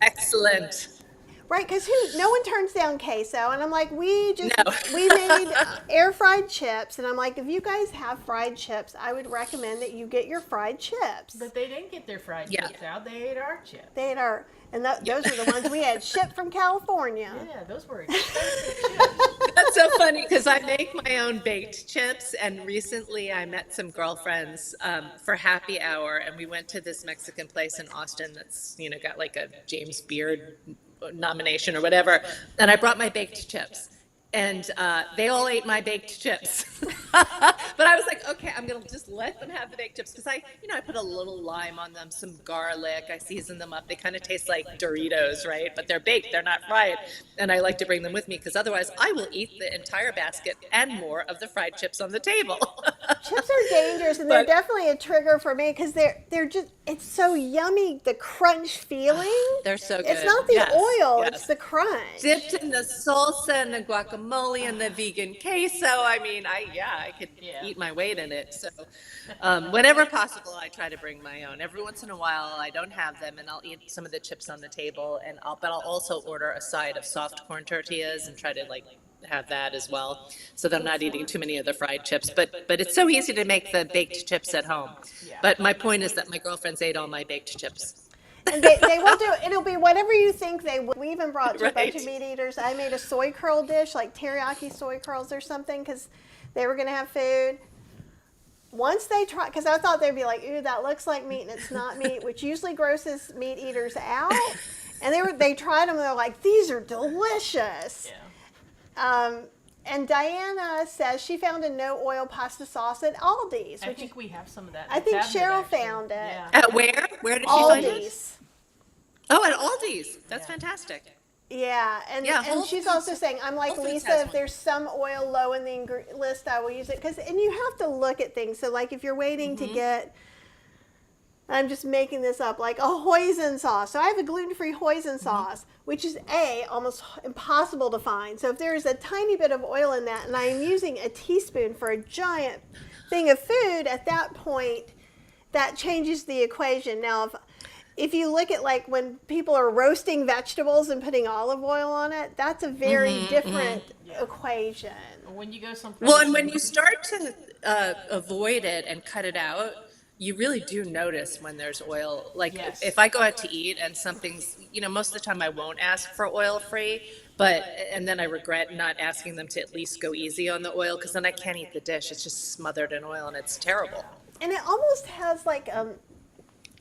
Excellent. Right, because no one turns down queso, and I'm like, we No. made air fried chips, and I'm like, if you guys have fried chips, I would recommend that you get your fried chips. But they didn't get their fried chips out. They ate our chips. They had those are the ones we had shipped from California. Yeah, those were expensive chips. That's so funny because I make my own baked chips, and recently I met some girlfriends for happy hour, and we went to this Mexican place in Austin that's got like a James Beard nomination or whatever, and I brought my baked chips, and they all ate my baked chips. But I was like, okay, I'm gonna just let them have the baked chips, because I put a little lime on them, some garlic, I season them up. They kind of taste like Doritos, right? But they're baked, they're not fried, and I like to bring them with me because otherwise I will eat the entire basket and more of the fried chips on the table. Chips are dangerous, and they're definitely a trigger for me because they're just, it's so yummy, the crunch feeling. They're so good. It's not the oil, yes. it's the crunch. Dipped in the salsa and the guacamole and the vegan queso. I mean, I could eat my weight in it. So whenever possible, I try to bring my own. Every once in a while, I don't have them, and I'll eat some of the chips on the table, but I'll also order a side of soft corn tortillas and try to have that as well, so that I'm not eating too many of the fried chips. But it's so easy to make the baked chips at home. But my point is that my girlfriends ate all my baked chips. And they will do, it'll be whatever you think they will. We even brought to a bunch Right. of meat eaters. I made a soy curl dish, like teriyaki soy curls or something, because they were going to have food. Once they try, because I thought they'd be like, ooh, that looks like meat and it's not meat, which usually grosses meat eaters out. And they tried them and they're like, these are delicious. Yeah. And Diana says she found a no oil pasta sauce at Aldi's. I think we have some of that. in I the think cabinet, Cheryl actually. found it. Yeah. At where? Where did you find it? Aldi's. Oh, at Aldi's. That's fantastic. Yeah, and Whole she's Foods- also saying, I'm like Whole Foods Lisa, has if one. there's some oil low in the list, I will use it. And you have to look at things. So like if you're waiting to get I'm just making this up, like a hoisin sauce. So I have a gluten-free hoisin sauce, which is almost impossible to find. So if there is a tiny bit of oil in that, and I am using a teaspoon for a giant thing of food, at that point, that changes the equation. Now, if you look at like when people are roasting vegetables and putting olive oil on it, that's a very different equation. When you go someplace. Well, and when you start to avoid it and cut it out, you really do notice when there's oil. Like Yes. if I go out to eat and something's, most of the time I won't ask for oil free, and then I regret not asking them to at least go easy on the oil because then I can't eat the dish. It's just smothered in oil and it's terrible. And it almost has like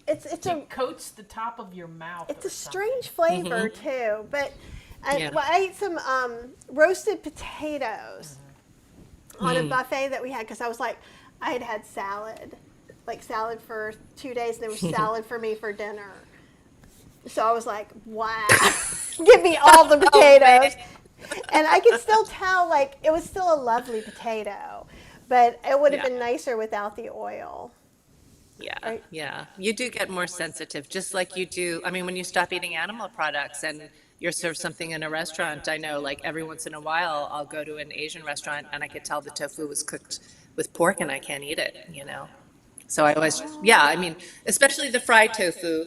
It coats the top of your mouth. it's a strange flavor too. But I ate some roasted potatoes on a buffet that we had because I was like, I had salad, like salad for 2 days, and there was salad for me for dinner. So I was like, wow, give me all the potatoes. And I could still tell, like, it was still a lovely potato, but it would have been nicer without the oil. Yeah, Right. yeah. You do get more sensitive, just like you do. I mean, when you stop eating animal products and you're served something in a restaurant, I know, like every once in a while, I'll go to an Asian restaurant and I could tell the tofu was cooked with pork and I can't eat it. So I always, I mean, especially the fried tofu,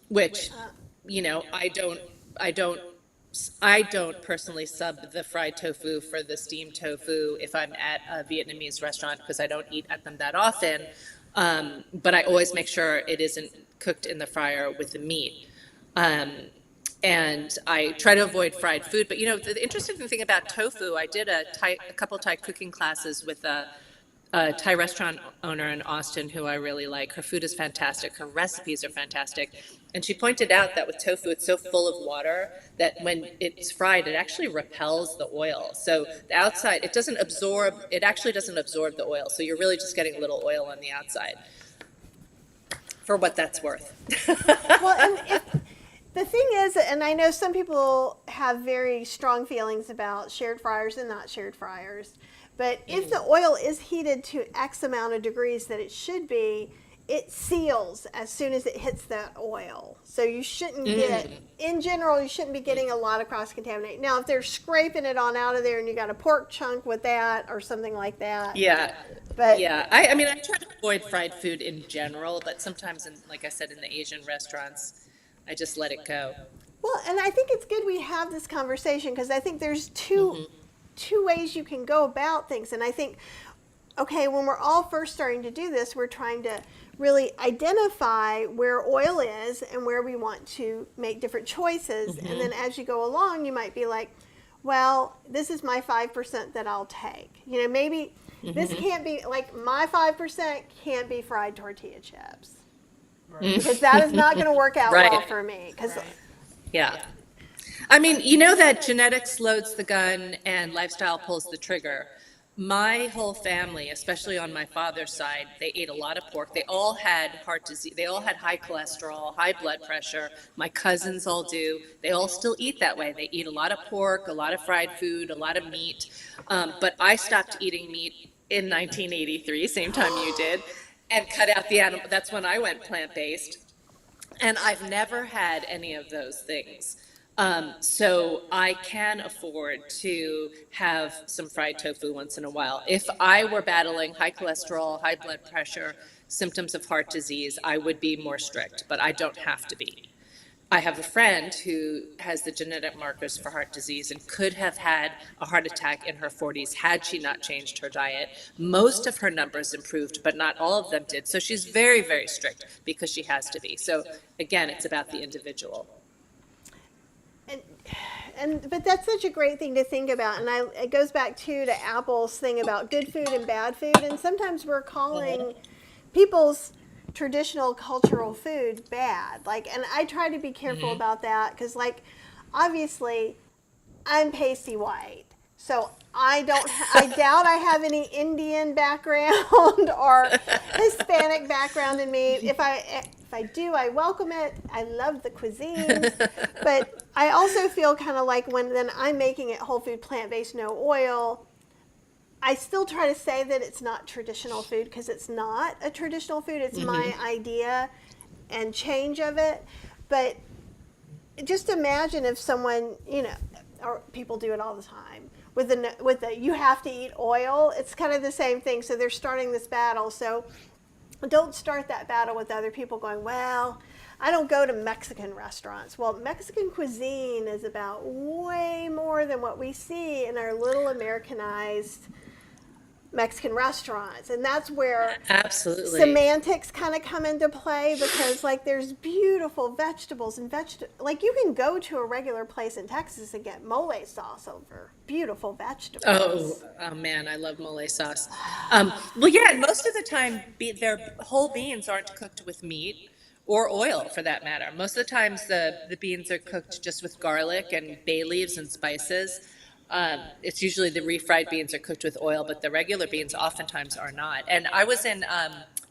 which, I don't personally sub the fried tofu for the steamed tofu if I'm at a Vietnamese restaurant because I don't eat at them that often. But I always make sure it isn't cooked in the fryer with the meat. And I try to avoid fried food. But, the interesting thing about tofu, I did a couple Thai cooking classes with a Thai restaurant owner in Austin who I really like. Her food is fantastic. Her recipes are fantastic. And she pointed out that with tofu, it's so full of water that when it's fried, it actually repels the oil. So the outside, it actually doesn't absorb the oil. So you're really just getting a little oil on the outside for what that's worth. Well, and the thing is, and I know some people have very strong feelings about shared fryers and not shared fryers, but if the oil is heated to X amount of degrees that it should be, it seals as soon as it hits that oil. So you shouldn't in general, you shouldn't be getting a lot of cross-contamination. Now, if they're scraping it on out of there and you got a pork chunk with that or something like that. Yeah. But I mean, I try to avoid fried food in general, but sometimes, like I said, in the Asian restaurants, I just let it go. Well, and I think it's good we have this conversation because I think there's two ways you can go about things. And I think, okay, when we're all first starting to do this, we're trying to really identify where oil is and where we want to make different choices. And then as you go along, you might be like, well, this is my 5% that I'll take. Maybe this can't be, like, my 5% can't be fried tortilla chips. Right. Because that is not going to work out well for me. Yeah. I mean, that genetics loads the gun and lifestyle pulls the trigger. My whole family, especially on my father's side, they ate a lot of pork. They all had heart disease. They all had high cholesterol, high blood pressure. My cousins all do. They all still eat that way. They eat a lot of pork, a lot of fried food, a lot of meat. But I stopped eating meat in 1983, same time you did, and cut out the animal. That's when I went plant-based. And I've never had any of those things. So I can afford to have some fried tofu once in a while. If I were battling high cholesterol, high blood pressure, symptoms of heart disease, I would be more strict, but I don't have to be. I have a friend who has the genetic markers for heart disease and could have had a heart attack in her 40s had she not changed her diet. Most of her numbers improved, but not all of them did. So she's very, very strict because she has to be. So again, it's about the individual. But that's such a great thing to think about, and it goes back to Apple's thing about good food and bad food, and sometimes we're calling people's traditional cultural food bad. And I try to be careful about that because, obviously, I'm pasty white, so I doubt I have any Indian background or Hispanic background in me. If I do, I welcome it. I love the cuisines. But I also feel kind of like when then I'm making it whole food, plant-based, no oil, I still try to say that it's not traditional food because it's not a traditional food. It's my idea and change of it. But just imagine if someone, or people do it all the time with the you have to eat oil. It's kind of the same thing. So they're starting this battle. So don't start that battle with other people going, well, I don't go to Mexican restaurants. Well, Mexican cuisine is about way more than what we see in our little Americanized Mexican restaurants. And that's where Absolutely. semantics kind of come into play, because like there's beautiful vegetables and like you can go to a regular place in Texas and get mole sauce over beautiful vegetables. Oh man, I love mole sauce. Well, yeah, and most of the time, their whole beans aren't cooked with meat or oil, for that matter. Most of the times, the beans are cooked just with garlic and bay leaves and spices. It's usually the refried beans are cooked with oil, but the regular beans oftentimes are not. And I was in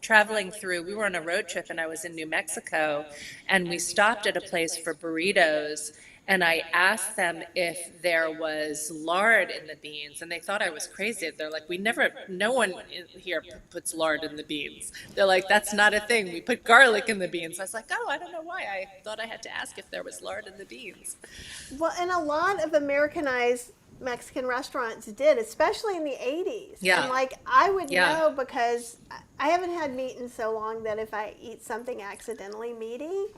traveling through, we were on a road trip, and I was in New Mexico, and we stopped at a place for burritos. And I asked them if there was lard in the beans, and they thought I was crazy. They're like, no one here puts lard in the beans. They're like, that's not a thing. We put garlic in the beans. I was like, oh, I don't know why. I thought I had to ask if there was lard in the beans. Well, and a lot of Americanized Mexican restaurants did, especially in the 80s. Yeah. And like I would Yeah. know, because I haven't had meat in so long that if I eat something accidentally meaty,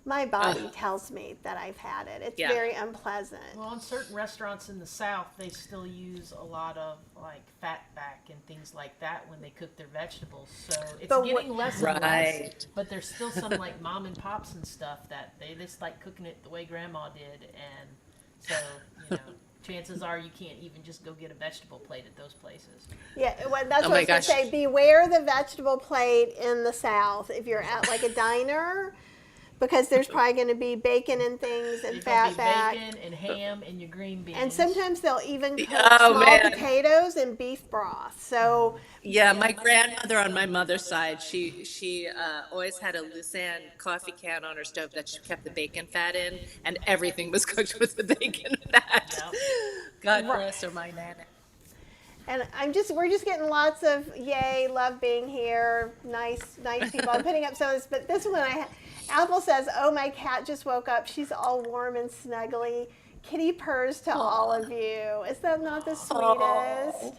my body tells me that I've had it. It's Yeah. very unpleasant. Well, in certain restaurants in the South, they still use a lot of like fatback and things like that when they cook their vegetables. So it's But getting less and less. Right. But there's still some like mom and pops and stuff that they just like cooking it the way grandma did, and so chances are you can't even just go get a vegetable plate at those places. Yeah, well, that's Oh what I my was going gosh. to say. Beware the vegetable plate in the South if you're at like a diner, because there's probably going to be bacon and things and There's gonna be fatback. bacon and ham and your green beans. And sometimes they'll even cook Oh, small man. potatoes and beef broth. So Yeah, my grandmother on my mother's side, she always had a Lucerne coffee can on her stove that she kept the bacon fat in, and everything was cooked with the bacon fat. Yep. God bless her, my nana. And we're just getting lots of yay, love being here, nice people. I'm putting up some of this, but this one Apple says, oh, my cat just woke up. She's all warm and snuggly. Kitty purrs to all of you. Is that not the sweetest?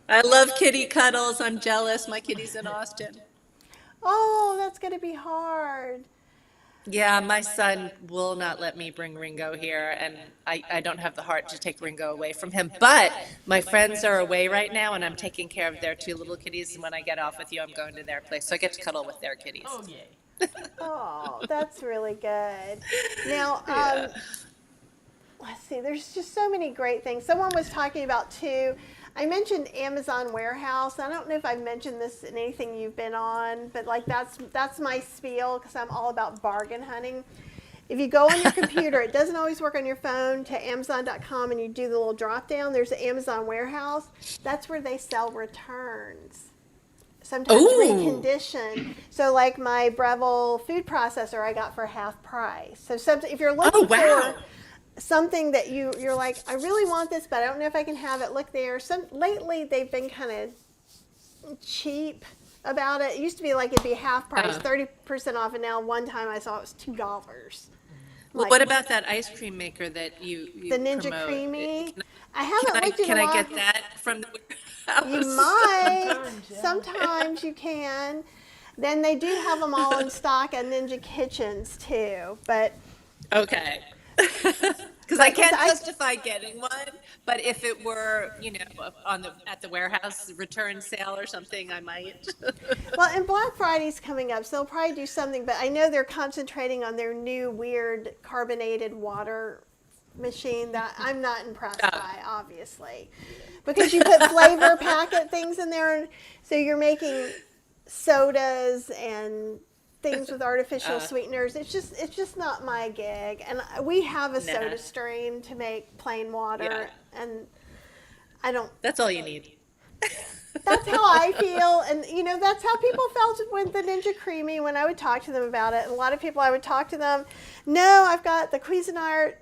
I love kitty cuddles. I'm jealous. My kitty's in Austin. Oh, that's going to be hard. Yeah, my son will not let me bring Ringo here, and I don't have the heart to take Ringo away from him. But my friends are away right now, and I'm taking care of their two little kitties. And when I get off with you, I'm going to their place, so I get to cuddle with their kitties. Oh yay. Oh, that's really good. Now, let's see, there's just so many great things. Someone was talking about, too, I mentioned Amazon Warehouse. I don't know if I've mentioned this in anything you've been on, but like that's my spiel, because I'm all about bargain hunting. If you go on your computer, it doesn't always work on your phone, to Amazon.com, and you do the little drop down, there's the Amazon Warehouse. That's where they sell returns. Sometimes reconditioned. So like my Breville food processor I got for half price. So if you're looking for something that you're like, I really want this, but I don't know if I can have it, look there. Lately they've been kind of cheap about it. It used to be like it'd be half price, 30% off, and now one time I saw it was $2. Well, Like, what about that ice cream maker that you the Ninja promote? Creami? I haven't looked in a Can I while. get that from the warehouse? You might. Sometimes, yeah. Sometimes you can. Then they do have them all in stock at Ninja Kitchens too. But Okay. Because I can't justify getting one, but if it were, at the warehouse return sale or something, I might. well, and Black Friday's coming up, so they'll probably do something. But I know they're concentrating on their new weird carbonated water machine that I'm not impressed by, obviously, because you put flavor packet things in there, so you're making sodas and things with artificial sweeteners. It's just not my gig. And we have a soda stream to make plain water, and I don't. That's all you need. That's how I feel, and that's how people felt with the Ninja Creami when I would talk to them about it. And a lot of people, I would talk to them, no, I've got the Cuisinart,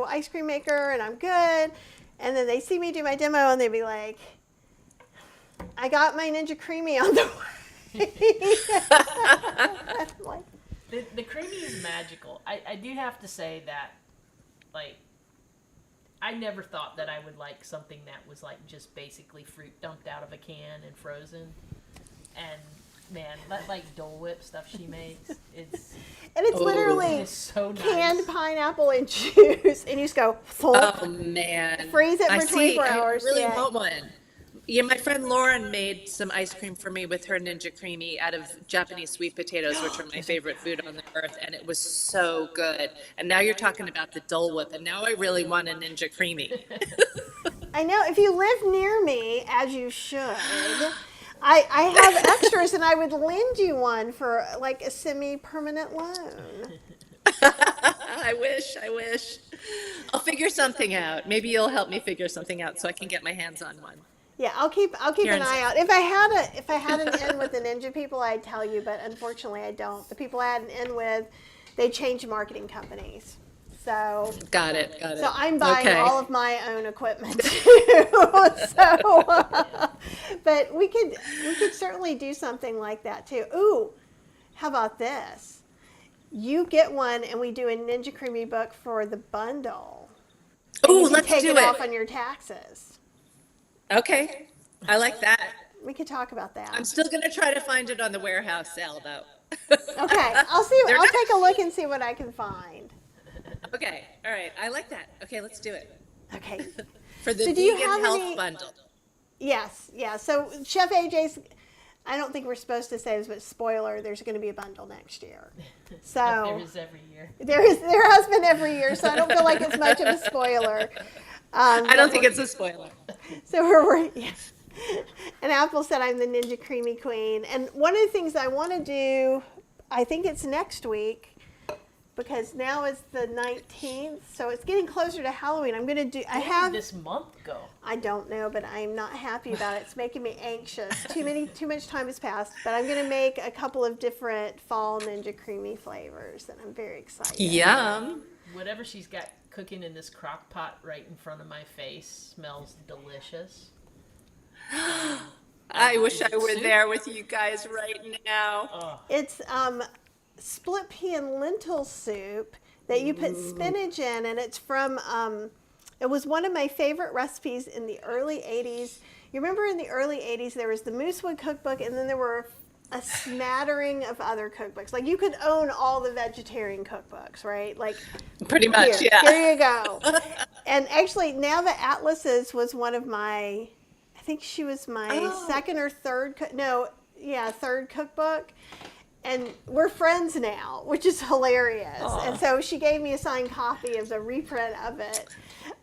ice cream maker, and I'm good. And then they see me do my demo, and they'd be like, I got my Ninja Creami on the way. Like, The creamy is magical. I do have to say that, like, I never thought that I would like something that was like just basically fruit dumped out of a can and frozen. And man, that like Dole Whip stuff she makes, it's literally it's so nice. canned pineapple and juice, and you just go, thump, Oh man. freeze it I for see. 24 hours. I really yeah. want one. Yeah, my friend Lauren made some ice cream for me with her Ninja Creami out of Japanese sweet potatoes, which are my favorite food on the earth, and it was so good. And now you're talking about the Dole Whip, and now I really want a Ninja Creami. I know. If you live near me, as you should, I have extras, and I would lend you one for like a semi-permanent loan. I wish. I'll figure something out. Maybe you'll help me figure something out so I can get my hands on one. Yeah, I'll keep Here an in eye out. If I had an in with the Ninja people, I'd tell you, but unfortunately I don't. The people I had an in with, they changed marketing companies. So Got it. So I'm buying Okay. all of my own equipment too. But we could certainly do something like that too. Ooh, how about this? You get one, and we do a Ninja Creami book for the bundle. And Ooh, you can let's take do it it. off on your taxes. Okay. I like that. We could talk about that. I'm still going to try to find it on the warehouse sale, though. Okay, I'll see. They're I'll not- take a look and see what I can find. Okay. All right. I like that. Okay, let's do it. Okay. For the So do you vegan have health any- bundle. Yes. Yeah. So Chef AJ's. I don't think we're supposed to say this, but spoiler: there's going to be a bundle next year. There So is every year. there has been every year. So I don't feel like it's much of a spoiler. I don't think it's a spoiler. So we're yeah. And Apple said I'm the Ninja Creami Queen. And one of the things I want to do, I think it's next week, because now it's the 19th, so it's getting closer to Halloween. I'm going to do, I Where have, did this month go? I don't know, but I'm not happy about it. It's making me anxious. Too much time has passed, but I'm going to make a couple of different fall Ninja Creami flavors, and I'm very excited. Yum. Whatever she's got cooking in this crock pot right in front of my face smells delicious. I wish I were Soup? there with you guys right now. Oh, It's split pea and lentil soup that you put spinach in, and it's from, it was one of my favorite recipes in the early 80s. You remember in the early 80s there was the Moosewood cookbook, and then there were a smattering of other cookbooks. Like you could own all the vegetarian cookbooks, right? Like Pretty much, here, yeah. here you go. And actually, Nava Atlas's was one of my, I think she was my Oh. second or third, third cookbook. And we're friends now, which is hilarious. Aw. And so she gave me a signed copy of the reprint of it.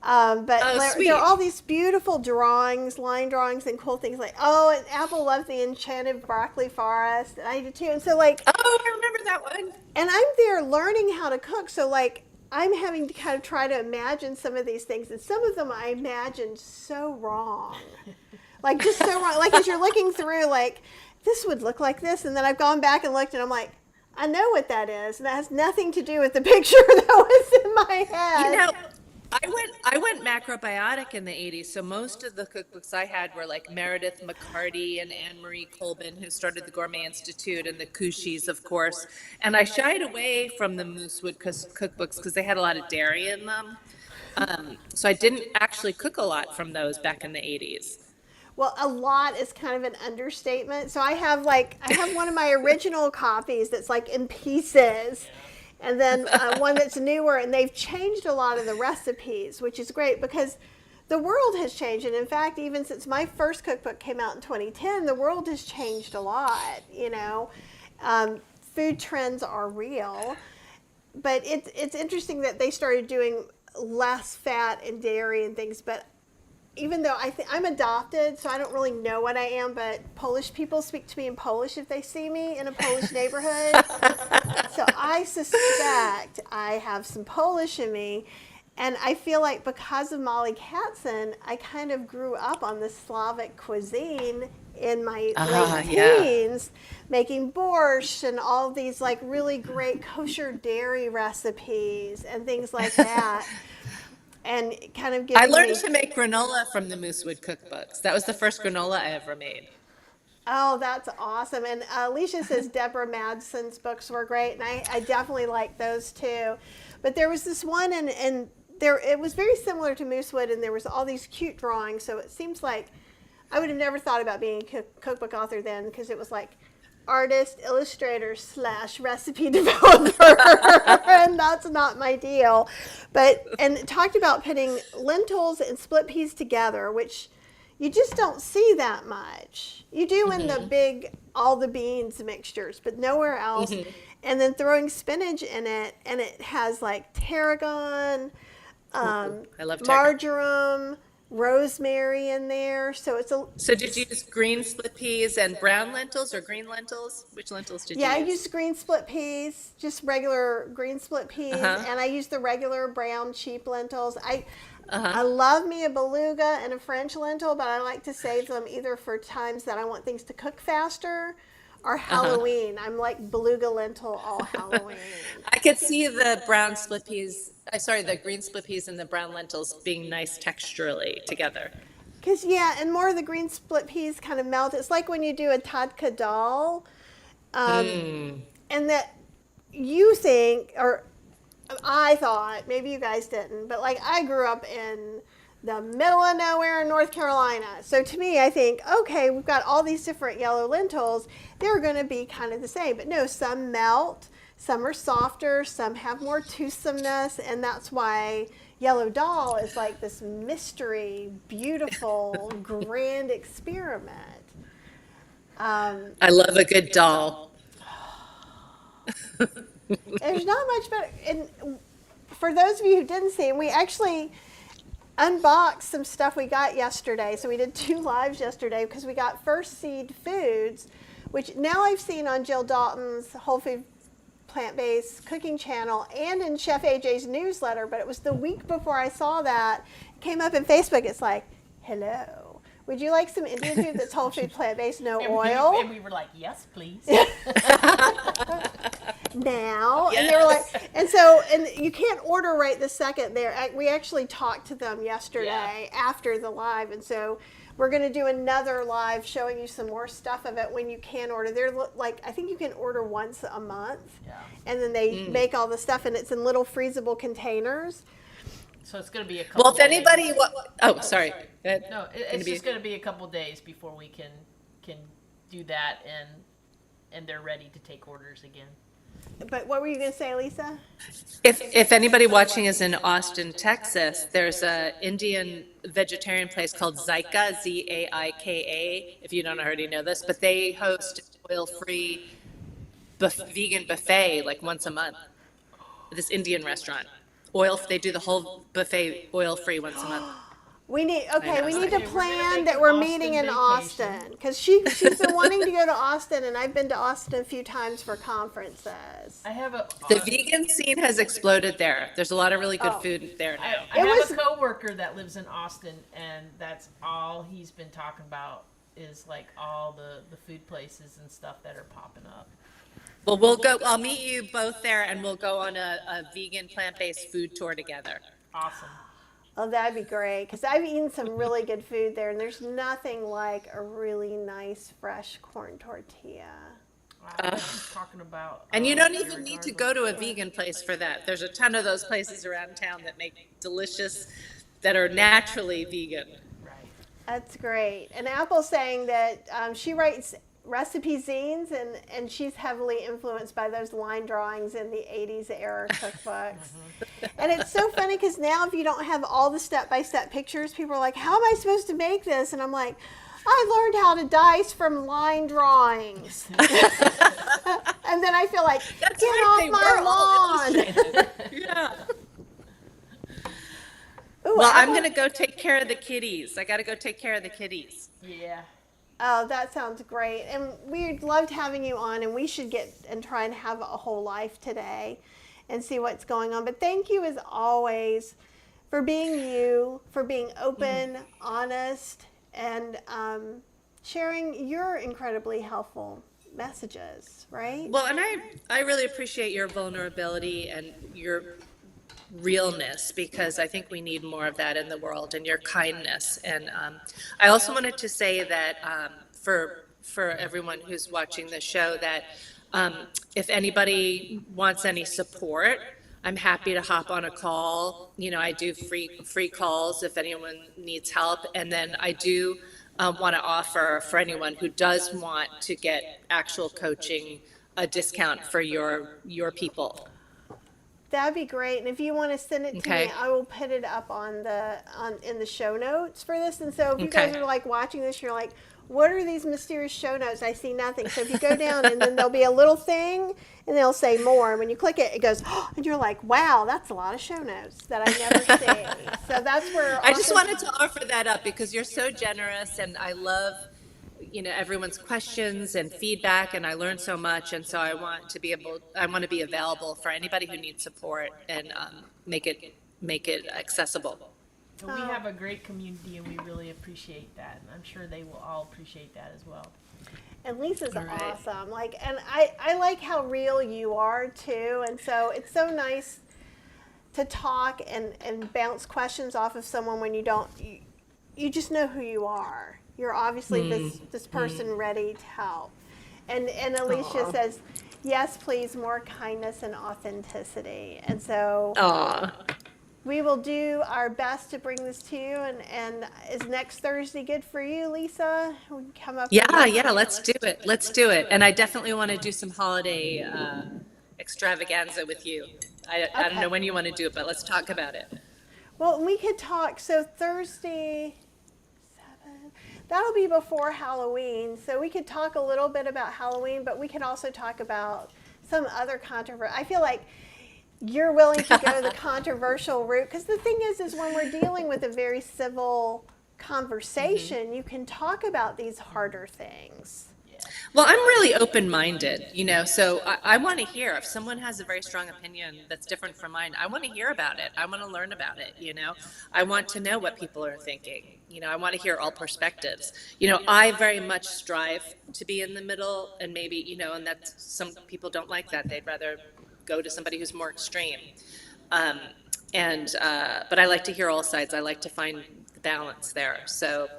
But sweet. there are all these beautiful drawings, line drawings, and cool things like, and Apple loved the Enchanted Broccoli Forest, and I did too. And so, like, Oh, I remember that one. and I'm there learning how to cook. So, like, I'm having to kind of try to imagine some of these things, and some of them I imagined so wrong. Like, just so wrong. Like, as you're looking through, like, this would look like this, and then I've gone back and looked, and I'm like, I know what that is, and that has nothing to do with the picture that was in my head. You know, I went macrobiotic in the 80s, so most of the cookbooks I had were like Meredith McCarty and Anne Marie Colbin, who started the Gourmet Institute, and the Kushis, of course. And I shied away from the Moosewood cookbooks because they had a lot of dairy in them. So I didn't actually cook a lot from those back in the 80s. Well, a lot is kind of an understatement. So I have one of my original copies that's like in pieces, and then one that's newer, and they've changed a lot of the recipes, which is great because the world has changed. And in fact, even since my first cookbook came out in 2010, the world has changed a lot. You know, food trends are real, but it's interesting that they started doing less fat and dairy and things, but even though I'm adopted, so I don't really know what I am, but Polish people speak to me in Polish if they see me in a Polish neighborhood. So I suspect I have some Polish in me. And I feel like because of Molly Katzen, I kind of grew up on the Slavic cuisine in my late teens, making borscht and all these like really great kosher dairy recipes and things like that. and kind of I giving learned me. to make granola from the Moosewood cookbooks. That was the first granola I ever made. Oh, that's awesome. And Alicia says Deborah Madsen's books were great, and I definitely like those too. But there was this one, and there it was very similar to Moosewood, and there was all these cute drawings. So it seems like I would have never thought about being a cookbook author then, because it was like artist, illustrator / recipe developer, and that's not my deal. But and it talked about putting lentils and split peas together, which you just don't see that much. You do in the big all the beans mixtures, but nowhere else. And then throwing spinach in it, and it has like tarragon, I love tarragon. marjoram, rosemary in there. So it's a So did you use green split peas and brown lentils or green lentils? Which lentils did you I use? use green split peas, just regular green split peas, and I use the regular brown cheap lentils. I love me a beluga and a French lentil, but I like to save them either for times that I want things to cook faster or Halloween. I'm like beluga lentil all Halloween. I could see the brown split peas, the green split peas and the brown lentils being nice texturally together. Because, yeah, and more of the green split peas kind of melt. It's like when you do a tadka dal, and that you think, or I thought, maybe you guys didn't, but like I grew up in the middle of nowhere in North Carolina. So to me, I think, okay, we've got all these different yellow lentils. They're going to be kind of the same. But no, some melt, some are softer, some have more toothsomeness, and that's why yellow dal is like this mystery, beautiful, grand experiment. I love a good doll. There's not much better. And for those of you who didn't see, we actually unboxed some stuff we got yesterday. So we did 2 lives yesterday because we got First Seed Foods, which now I've seen on Jill Dalton's Whole Food Plant-Based Cooking channel and in Chef AJ's newsletter. But it was the week before I saw that. It came up in Facebook. It's like, hello. Would you like some Indian food that's whole food plant-based, no oil? And we were like, yes, please. Now, Yes. and they were like, and you can't order right this second there. We actually talked to them yesterday after the live, and so we're going to do another live showing you some more stuff of it when you can order. They're like, I think you can order once a month, and then they make all the stuff, and it's in little freezable containers. So it's going to be a couple Well, if days. anybody, sorry. Go ahead. No, it's just going to be a couple days before we can do that, and they're ready to take orders again. But what were you going to say, Lisa? If anybody watching is in Austin, Texas, there's a Indian vegetarian place called Zaika, Zaika, if you don't already know this, but they host oil-free vegan buffet like once a month. This Indian restaurant. They do the whole buffet oil-free once a month. We need to Okay, we're gonna plan make that an we're Austin meeting in vacation. Austin because she's been wanting to go to Austin, and I've been to Austin a few times for conferences. I have a The vegan scene has exploded there. There's a lot of really good food there now. I have a coworker that lives in Austin, and that's all he's been talking about is like all the food places and stuff that are popping up. Well, we'll go. I'll meet you both there, and we'll go on a vegan plant-based food tour together. Awesome. Oh, that'd be great because I've eaten some really good food there, and there's nothing like a really nice fresh corn tortilla. I was talking about. And you don't even need to go to a vegan place for that. There's a ton of those places around town that make delicious, that are naturally vegan. Right. That's great. And Apple's saying that she writes recipe zines, and she's heavily influenced by those line drawings in the 80s era cookbooks. And it's so funny because now if you don't have all the step-by-step pictures, people are like, how am I supposed to make this? And I'm like, I learned how to dice from line drawings. And then I feel like, That's get right, off my lawn. Yeah. Ooh, Well, I'm Apple- going to go take care of the kitties. I got to go take care of the kitties. Yeah. Oh, that sounds great. And we loved having you on, and we should get and try and have a whole life today and see what's going on. But thank you as always for being you, for being open, honest, and sharing your incredibly helpful messages, right? Well, and I really appreciate your vulnerability and your realness, because I think we need more of that in the world, and your kindness. And I also wanted to say that for everyone who's watching the show, that if anybody wants any support, I'm happy to hop on a call. You know, I do free calls if anyone needs help, and then I do want to offer, for anyone who does want to get actual coaching, a discount for your people. That'd be great. And if you want to send it to me, Okay. I will put it up in the show notes for this. And so if you Okay. guys are like watching this, you're like, what are these mysterious show notes? I see nothing. So if you go down and then there'll be a little thing and they'll say more. And when you click it, it goes, oh, and you're like, wow, that's a lot of show notes that I never see. So that's where I just wanted to offer that up because you're so generous, and I love, you know, everyone's questions and feedback, and I learned so much. And so I want to be available for anybody who needs support, and make it accessible. But we have a great community, and we really appreciate that. And I'm sure they will all appreciate that as well. And Lisa's All right. awesome. Like, and I like how real you are too. And so it's so nice to talk and bounce questions off of someone when you just know who you are. You're obviously this person ready to help. And Alicia says, yes, please, more kindness and authenticity. And so we will do our best to bring this to you. And is next Thursday good for you, Lisa? We can come up with Yeah, let's do it. Let's do it. And I definitely want to do some holiday extravaganza with you. I don't know when you want to do it, but let's talk about it. Well, we could talk. So Thursday, that'll be before Halloween. So we could talk a little bit about Halloween, but we could also talk about some other controversy. I feel like you're willing to go the controversial route, because the thing is when we're dealing with a very civil conversation, you can talk about these harder things. Well, I'm really open-minded, you know, so I want to hear if someone has a very strong opinion that's different from mine. I want to hear about it. I want to learn about it, you know. I want to know what people are thinking. You know, I want to hear all perspectives. You know, I very much strive to be in the middle, and maybe, you know, and that's, some people don't like that. They'd rather go to somebody who's more extreme. But I like to hear all sides. I like to find the balance there. So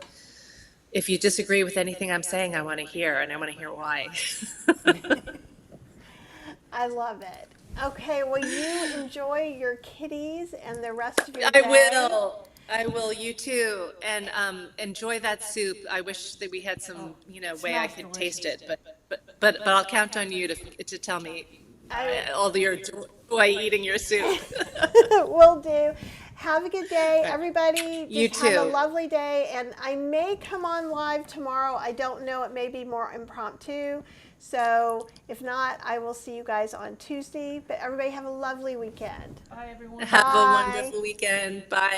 if you disagree with anything I'm saying, I want to hear, and I want to hear why. I love it. Okay, well, you enjoy your kitties and the rest of your day. I will. You too. And enjoy that soup. I wish that we had some, you know, way I could taste it. But I'll count on you to tell me all your joy eating your soup. Will do. Have a good day, everybody. You Just have a too. lovely day. And I may come on live tomorrow. I don't know. It may be more impromptu. So if not, I will see you guys on Tuesday. But everybody have a lovely weekend. Bye, everyone. Have Bye. a wonderful weekend. Bye.